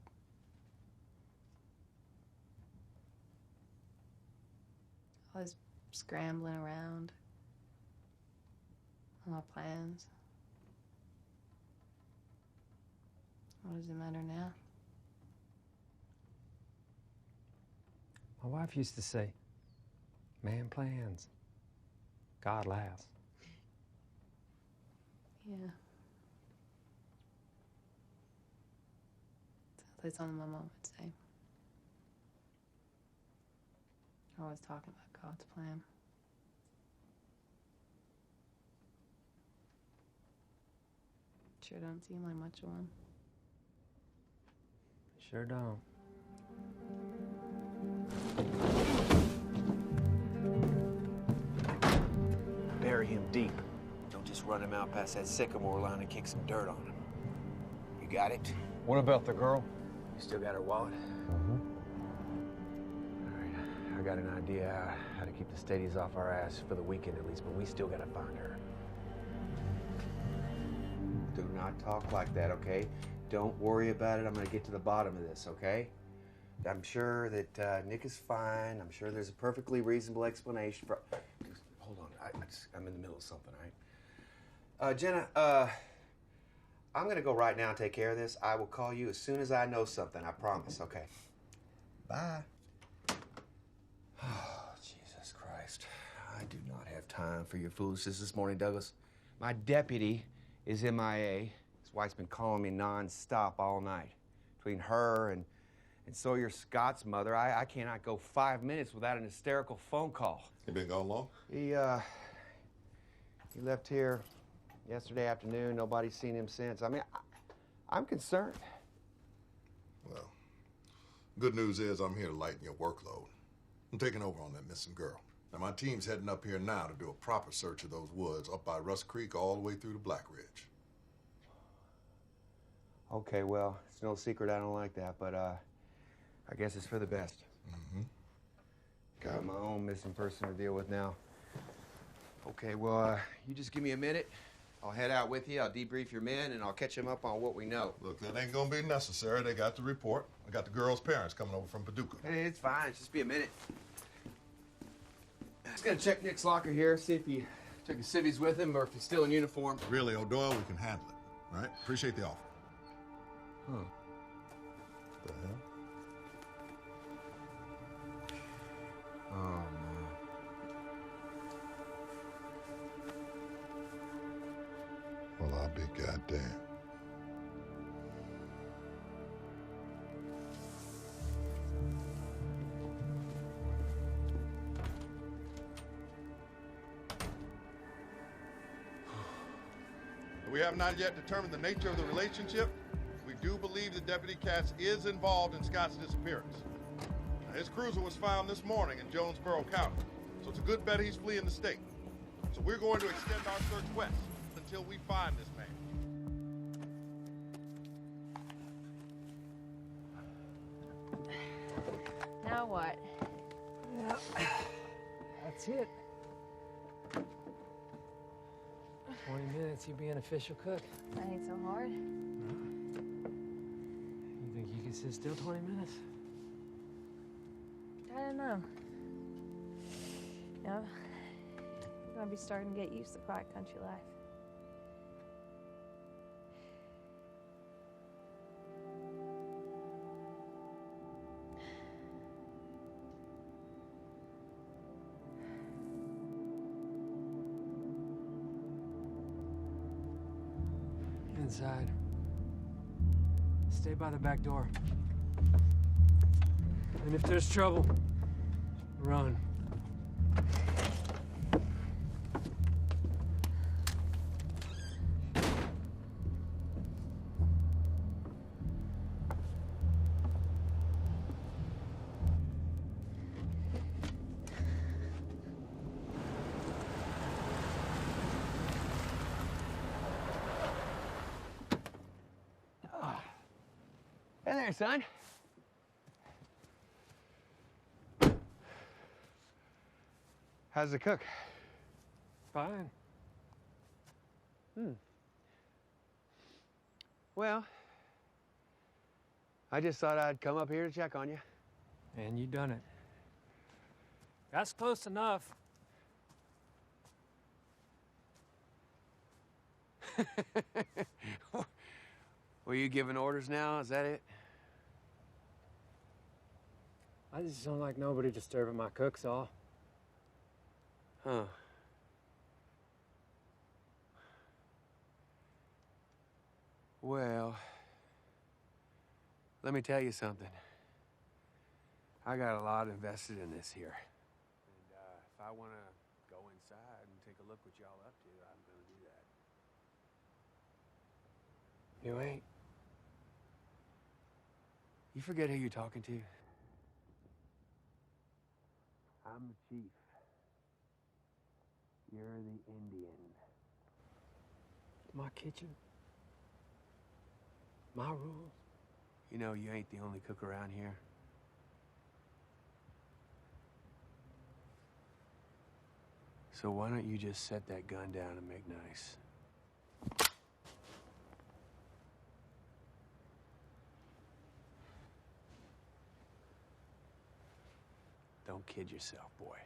I was scrambling around on my plans. What does it matter now? My wife used to say, man plans, God laughs. Yeah. Sounds like something my mom would say. Always talking about God's plan. Sure don't seem like much of one. Sure don't. Bury him deep. Don't just run him out past that sycamore line and kick some dirt on him. You got it? What about the girl? You still got her wallet? Mm-hmm. All right, I got an idea how to keep the steadies off our ass for the weekend at least, but we still gotta find her. Do not talk like that, okay? Don't worry about it. I'm gonna get to the bottom of this, okay? I'm sure that Nick is fine. I'm sure there's a perfectly reasonable explanation for... Hold on, I'm in the middle of something, all right? Jenna, I'm gonna go right now and take care of this. I will call you as soon as I know something, I promise, okay? Bye. Oh, Jesus Christ. I do not have time for your foolishness this morning, Douglas. My deputy is MIA. His wife's been calling me non-stop all night. Between her and Sawyer Scott's mother, I cannot go 5 minutes without an hysterical phone call. He been gone long? He left here yesterday afternoon. Nobody's seen him since. I mean, I'm concerned. Well, good news is I'm here to lighten your workload. I'm taking over on that missing girl. Now, my team's heading up here now to do a proper search of those woods up by Rust Creek all the way through to Black Ridge. Okay, well, it's no secret I don't like that, but I guess it's for the best. Mm-hmm. Got my own missing person to deal with now. Okay, well, you just give me a minute. I'll head out with you. I'll debrief your men, and I'll catch them up on what we know. Look, that ain't gonna be necessary. They got the report. I got the girl's parents coming over from Paducah. Hey, it's fine. It's just be a minute. I was gonna check Nick's locker here, see if he took his civvies with him or if he's still in uniform. Really, O'Doyle, we can handle it, right? Appreciate the offer. Huh. The hell? Oh, man. Well, I'll be goddamn. We have not yet determined the nature of the relationship. We do believe that Deputy Katz is involved in Scott's disappearance. Now, his cruiser was found this morning in Jonesboro County, so it's a good bet he's fleeing the state. So we're going to extend our search west until we find this man. Now what? Yeah, that's it. 20 minutes, you be an official cook. That ain't so hard. You think you can sit still 20 minutes? I don't know. You know, I'm gonna be starting to get used to quiet country life. Inside. Stay by the back door. And if there's trouble, run. Hey there, son. How's the cook? Fine. Well, I just thought I'd come up here to check on you. And you done it. That's close enough. Were you giving orders now? Is that it? I just don't like nobody disturbing my cook's all. Huh. Well, let me tell you something. I got a lot invested in this here. And if I want to go inside and take a look what y'all up to, I'm going to do that. You ain't. You forget who you're talking to? I'm the chief. You're the Indian. My kitchen. My rules. You know, you ain't the only cook around here. So why don't you just set that gun down and make nice? Don't kid yourself, boy.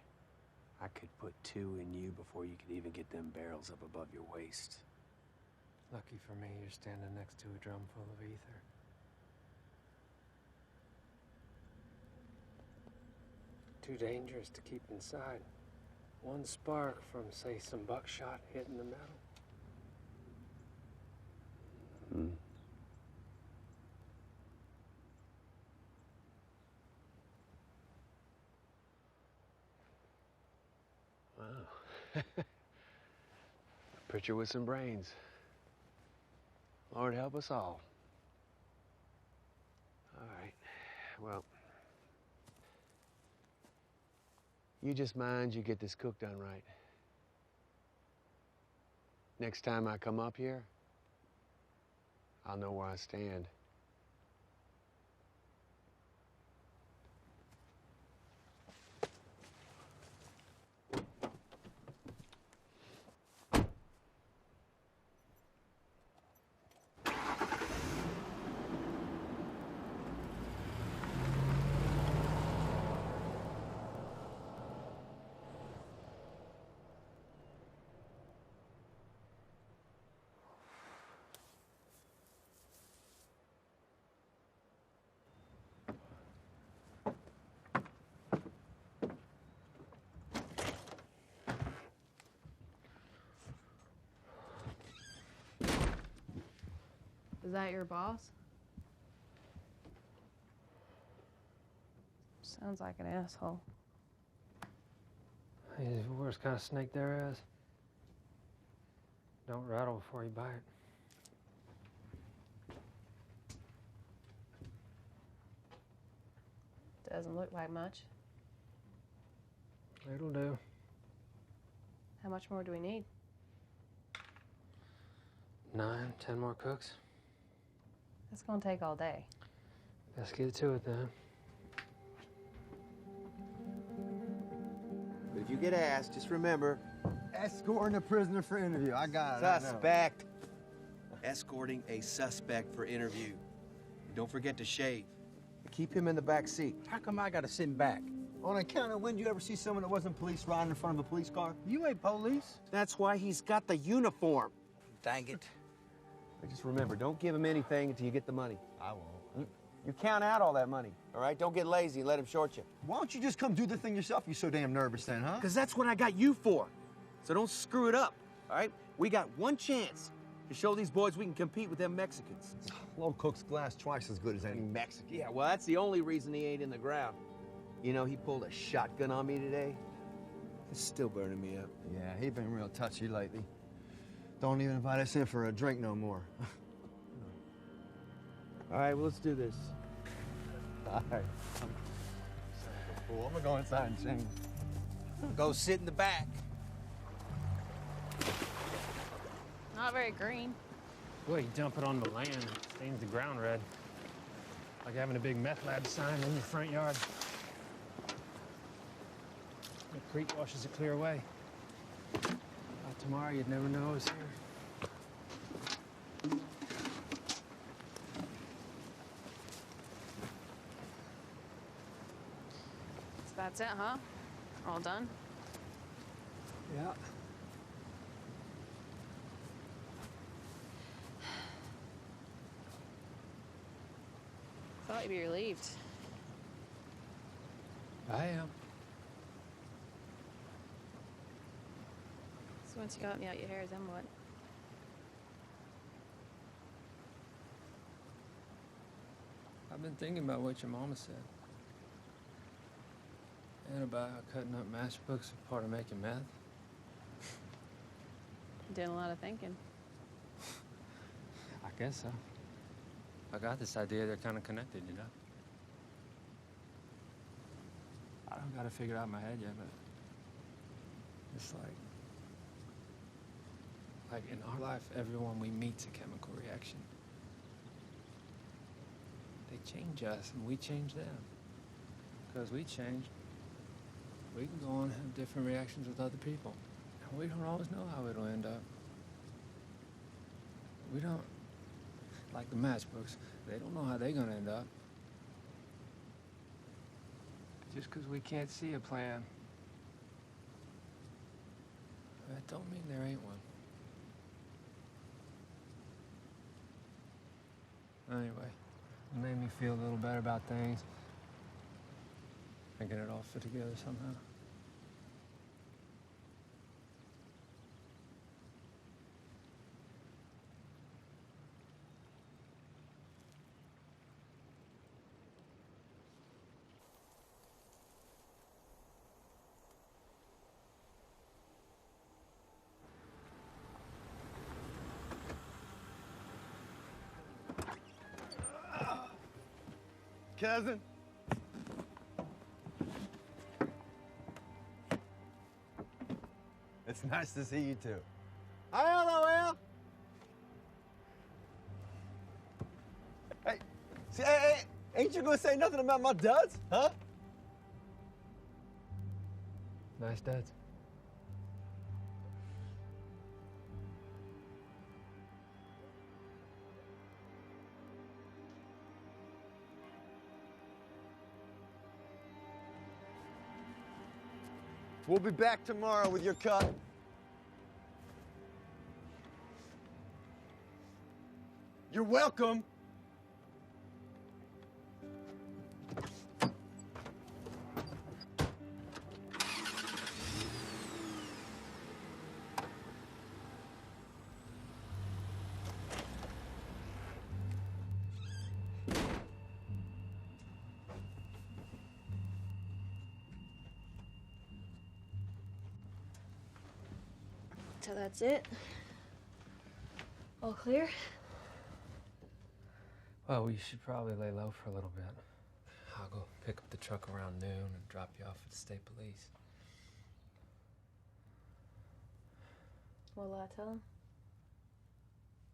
I could put 2 in you before you could even get them barrels up above your waist. Lucky for me, you're standing next to a drum full of ether. Too dangerous to keep inside. One spark from, say, some buckshot hitting the metal. Wow. A preacher with some brains. Lord help us all. All right. Well, you just mind you get this cook done right. Next time I come up here, I'll know where I stand. Is that your boss? Sounds like an asshole. He's the worst kind of snake there is. Don't rattle before you bite. Doesn't look like much. It'll do. How much more do we need? 9, 10 more cooks. That's gonna take all day. Let's get to it then. But if you get asked, just remember... Escorting a prisoner for interview. I got it. Suspect. Escorting a suspect for interview. And don't forget to shave. Keep him in the back seat. How come I gotta sit back? On account of when did you ever see someone that wasn't police riding in front of a police car? You ain't police. That's why he's got the uniform. Dang it. But just remember, don't give him anything until you get the money. I won't. You count out all that money, all right? Don't get lazy and let him short you. Why don't you just come do the thing yourself? You're so damn nervous then, huh? Because that's what I got you for. So don't screw it up, all right? We got one chance to show these boys we can compete with them Mexicans. Low Cook's glass twice as good as any Mexican. Yeah, well, that's the only reason he ain't in the ground. You know, he pulled a shotgun on me today. It's still burning me up. Yeah, he been real touchy lately. Don't even invite us in for a drink no more. All right, well, let's do this. All right. Fool. I'm gonna go inside and change. Go sit in the back. Not very green. Well, you dump it on the land, it stains the ground red. Like having a big meth lab sign in your front yard. The creek washes it clear away. Tomorrow, you'd never know it was here. So that's it, huh? All done? Yeah. Thought you'd be relieved. I am. So once you got me out your hair, then what? I've been thinking about what your mama said. And about how cutting up matchbooks is part of making meth. Doing a lot of thinking. I guess so. I got this idea they're kind of connected, you know? I don't got it figured out in my head yet, but it's like in our life, everyone we meet's a chemical reaction. They change us and we change them. Because we change, we can go on and have different reactions with other people. And we don't always know how it'll end up. We don't, like the matchbooks, they don't know how they're gonna end up. Just because we can't see a plan, that don't mean there ain't one. Anyway, it made me feel a little better about things. Thinking it all fit together somehow. Cousin. It's nice to see you too. Hi, LOL. Hey, see, hey, ain't you gonna say nothing about my duds, huh? Nice duds. We'll be back tomorrow with your cut. You're welcome. So that's it? All clear? Well, we should probably lay low for a little bit. I'll go pick up the truck around noon and drop you off at the state police. What'll I tell him?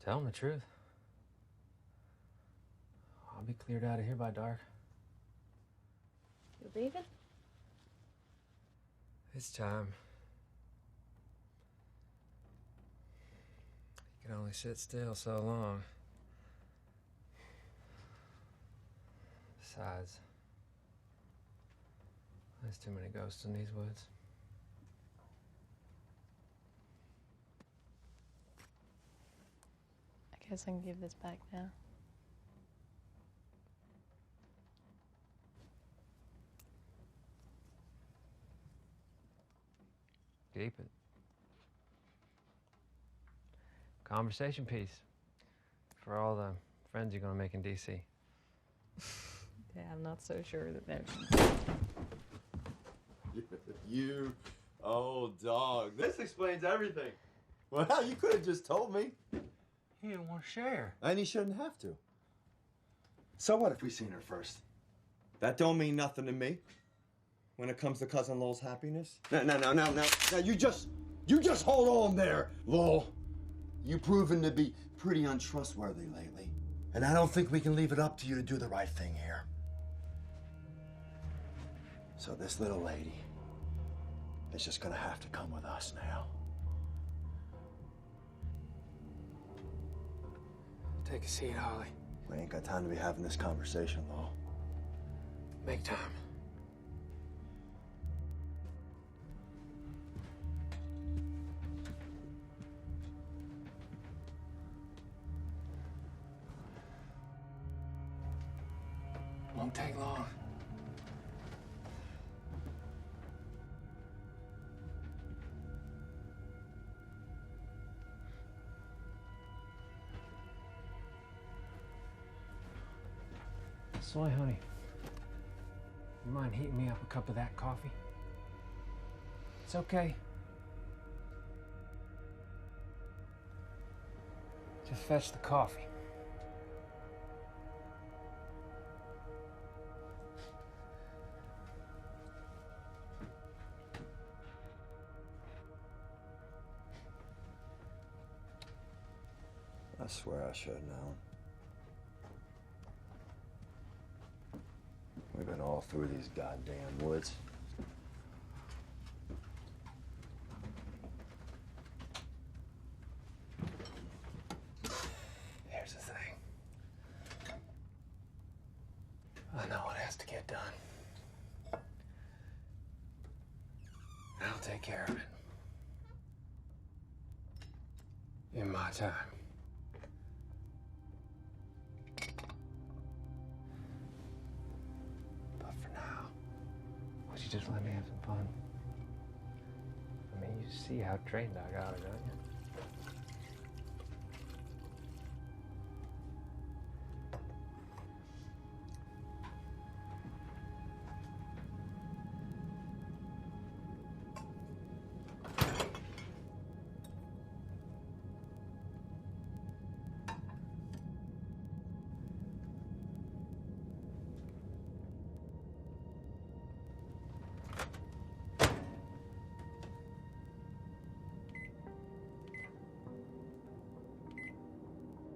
Tell them the truth. I'll be cleared out of here by dark. You leaving? It's time. You can only sit still so long. Besides, there's too many ghosts in these woods. I guess I can give this back now. Keep it. Conversation piece for all the friends you're gonna make in DC. Yeah, I'm not so sure that they're... You old dog. This explains everything. Well, you could have just told me. He didn't want to share. And he shouldn't have to. So what if we seen her first? That don't mean nothing to me. When it comes to Cousin Lowell's happiness. No, you just hold on there, Lowell. You've proven to be pretty untrustworthy lately. And I don't think we can leave it up to you to do the right thing here. So this little lady is just gonna have to come with us now. Take a seat, Holly. We ain't got time to be having this conversation, Lowell. Make time. Won't take long. Soy, honey, you mind heating me up a cup of that coffee? It's okay. Just fetch the coffee. I swear I should have known. We've been all through these goddamn woods. Here's the thing. I know what has to get done. I'll take care of it. In my time. Just let me have some fun. I mean, you see how trained I got her, don't you?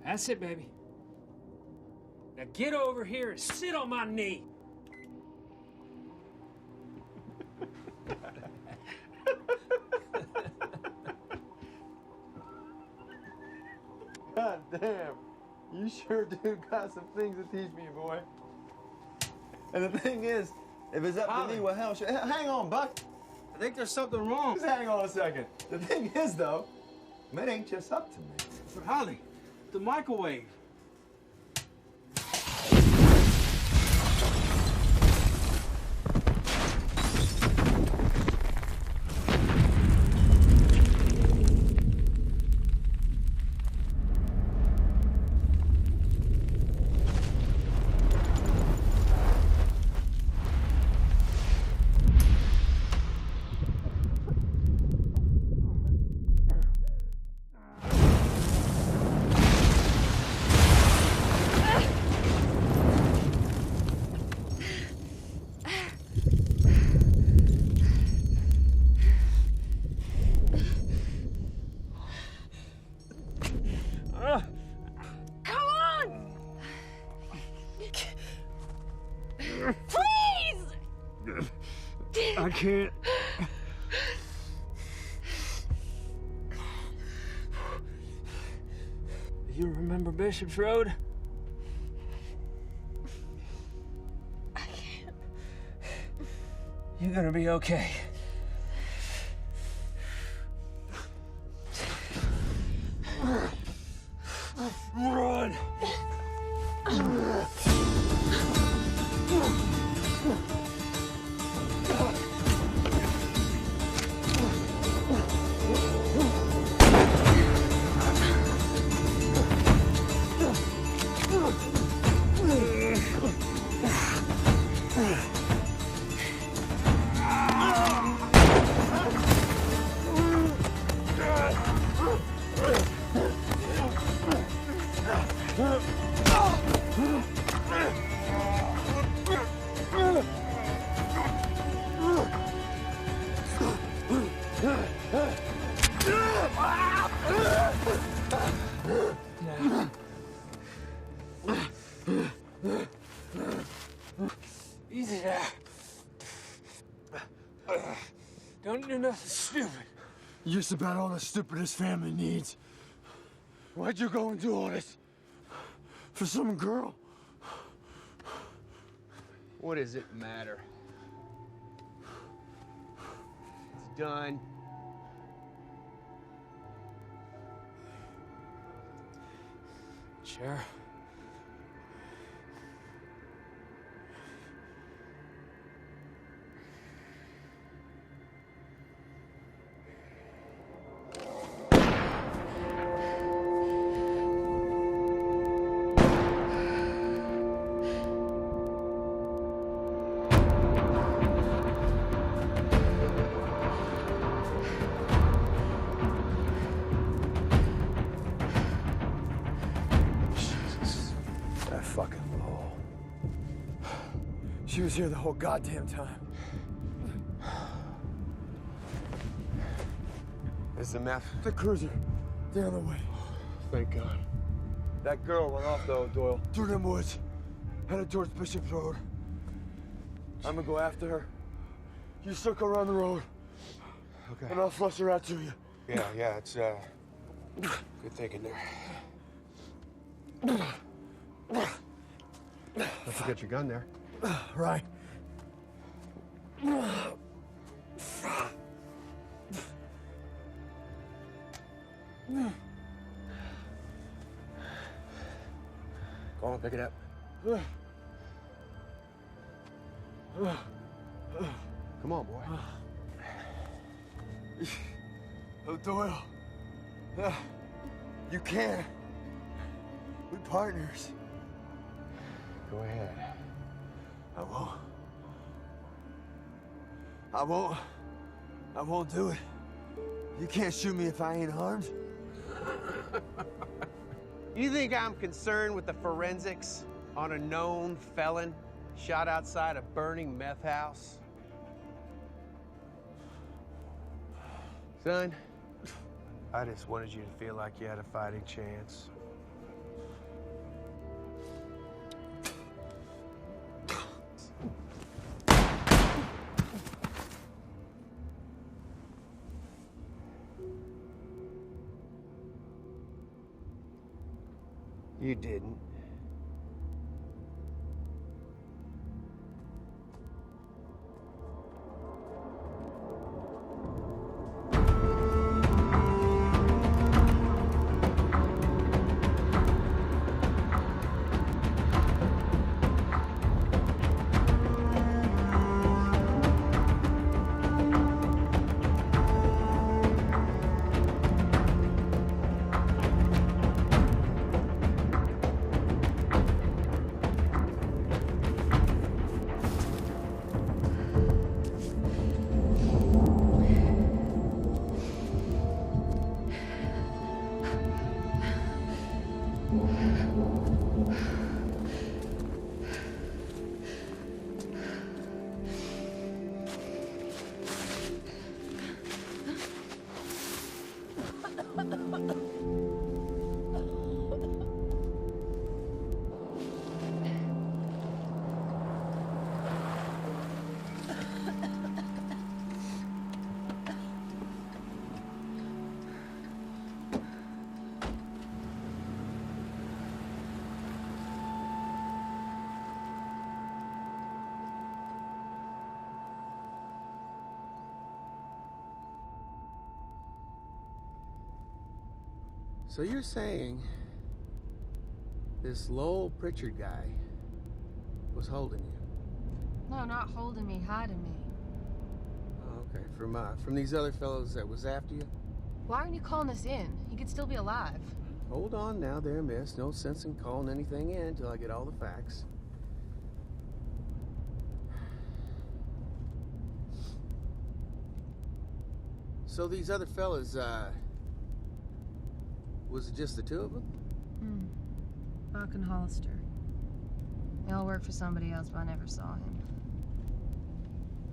That's it, baby. Now get over here and sit on my knee. God damn. You sure do got some things to teach me, boy. And the thing is, if it's up to me, well, hell, hang on, Buck. I think there's something wrong. Just hang on a second. The thing is, though, it ain't just up to me. But Holly, the microwave. I can't. You remember Bishop's Road? I can't. You're gonna be okay. Run! Easy there. Don't do nothing stupid. You're just about all the stupid this family needs. Why'd you go and do all this? For some girl? What does it matter? It's done. Sure. Fucking Lowell. She was here the whole goddamn time. Is the meth? The cruiser. They're on the way. Thank God. That girl went off though, Doyle. Through them woods. Headed towards Bishop's Road. I'm gonna go after her. You circle around the road. Okay. And I'll flush her out to you. Yeah, it's good thinking there. Don't forget your gun there. Right. Go on, pick it up. Come on, boy. Oh, Doyle. You can. We partners. Go ahead. I won't. I won't do it. You can't shoot me if I ain't armed. You think I'm concerned with the forensics on a known felon shot outside a burning meth house? Son, I just wanted you to feel like you had a fighting chance. You didn't. So you're saying this Lowell Pritchard guy was holding you? No, not holding me, hiding me. Oh, okay, from these other fellows that was after you? Why aren't you calling us in? He could still be alive. Hold on now there, miss. No sense in calling anything in until I get all the facts. So these other fellas, was it just the two of them? Buck and Hollister. They all work for somebody else, but I never saw him.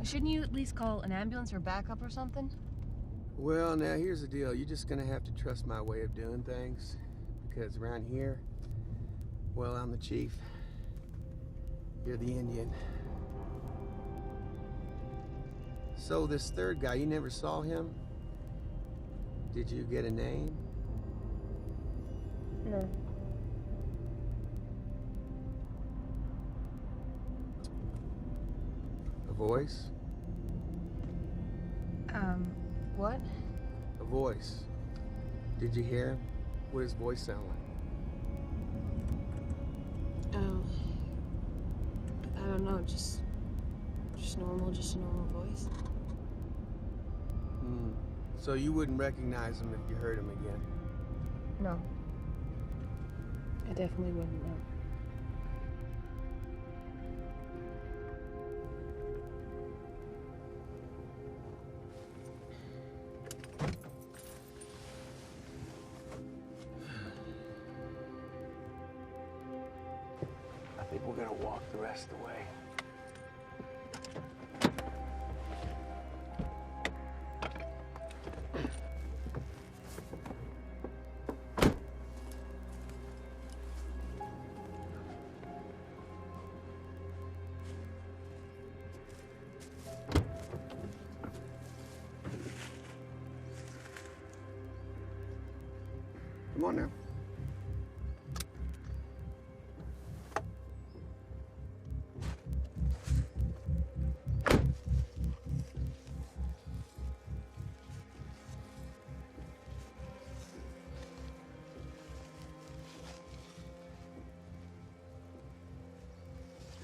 Shouldn't you at least call an ambulance or backup or something? Well, now here's the deal. You're just gonna have to trust my way of doing things. Because around here, well, I'm the chief. You're the Indian. So this third guy, you never saw him? Did you get a name? No. A voice? What? A voice. Did you hear him? What does his voice sound like? Oh. I don't know, just a normal voice. So you wouldn't recognize him if you heard him again? No. I definitely wouldn't know. I think we're gonna walk the rest of the way. Come on now.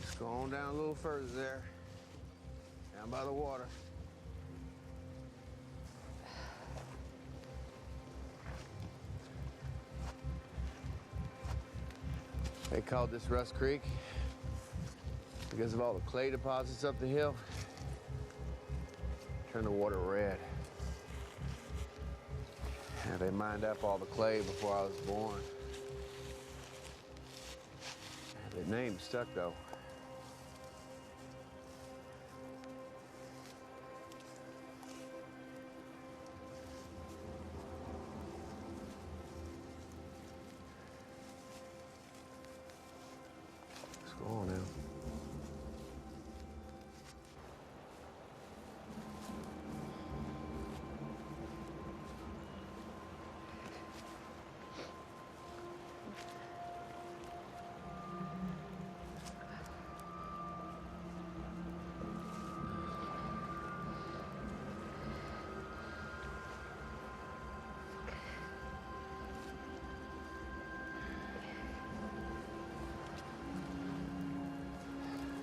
Just go on down a little further there. Down by the water. They called this Rust Creek because of all the clay deposits up the hill. Turned the water red. Yeah, they mined up all the clay before I was born. The name stuck though. Go on now.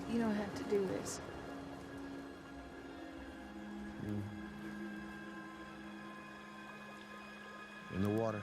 You don't have to do this. In the water.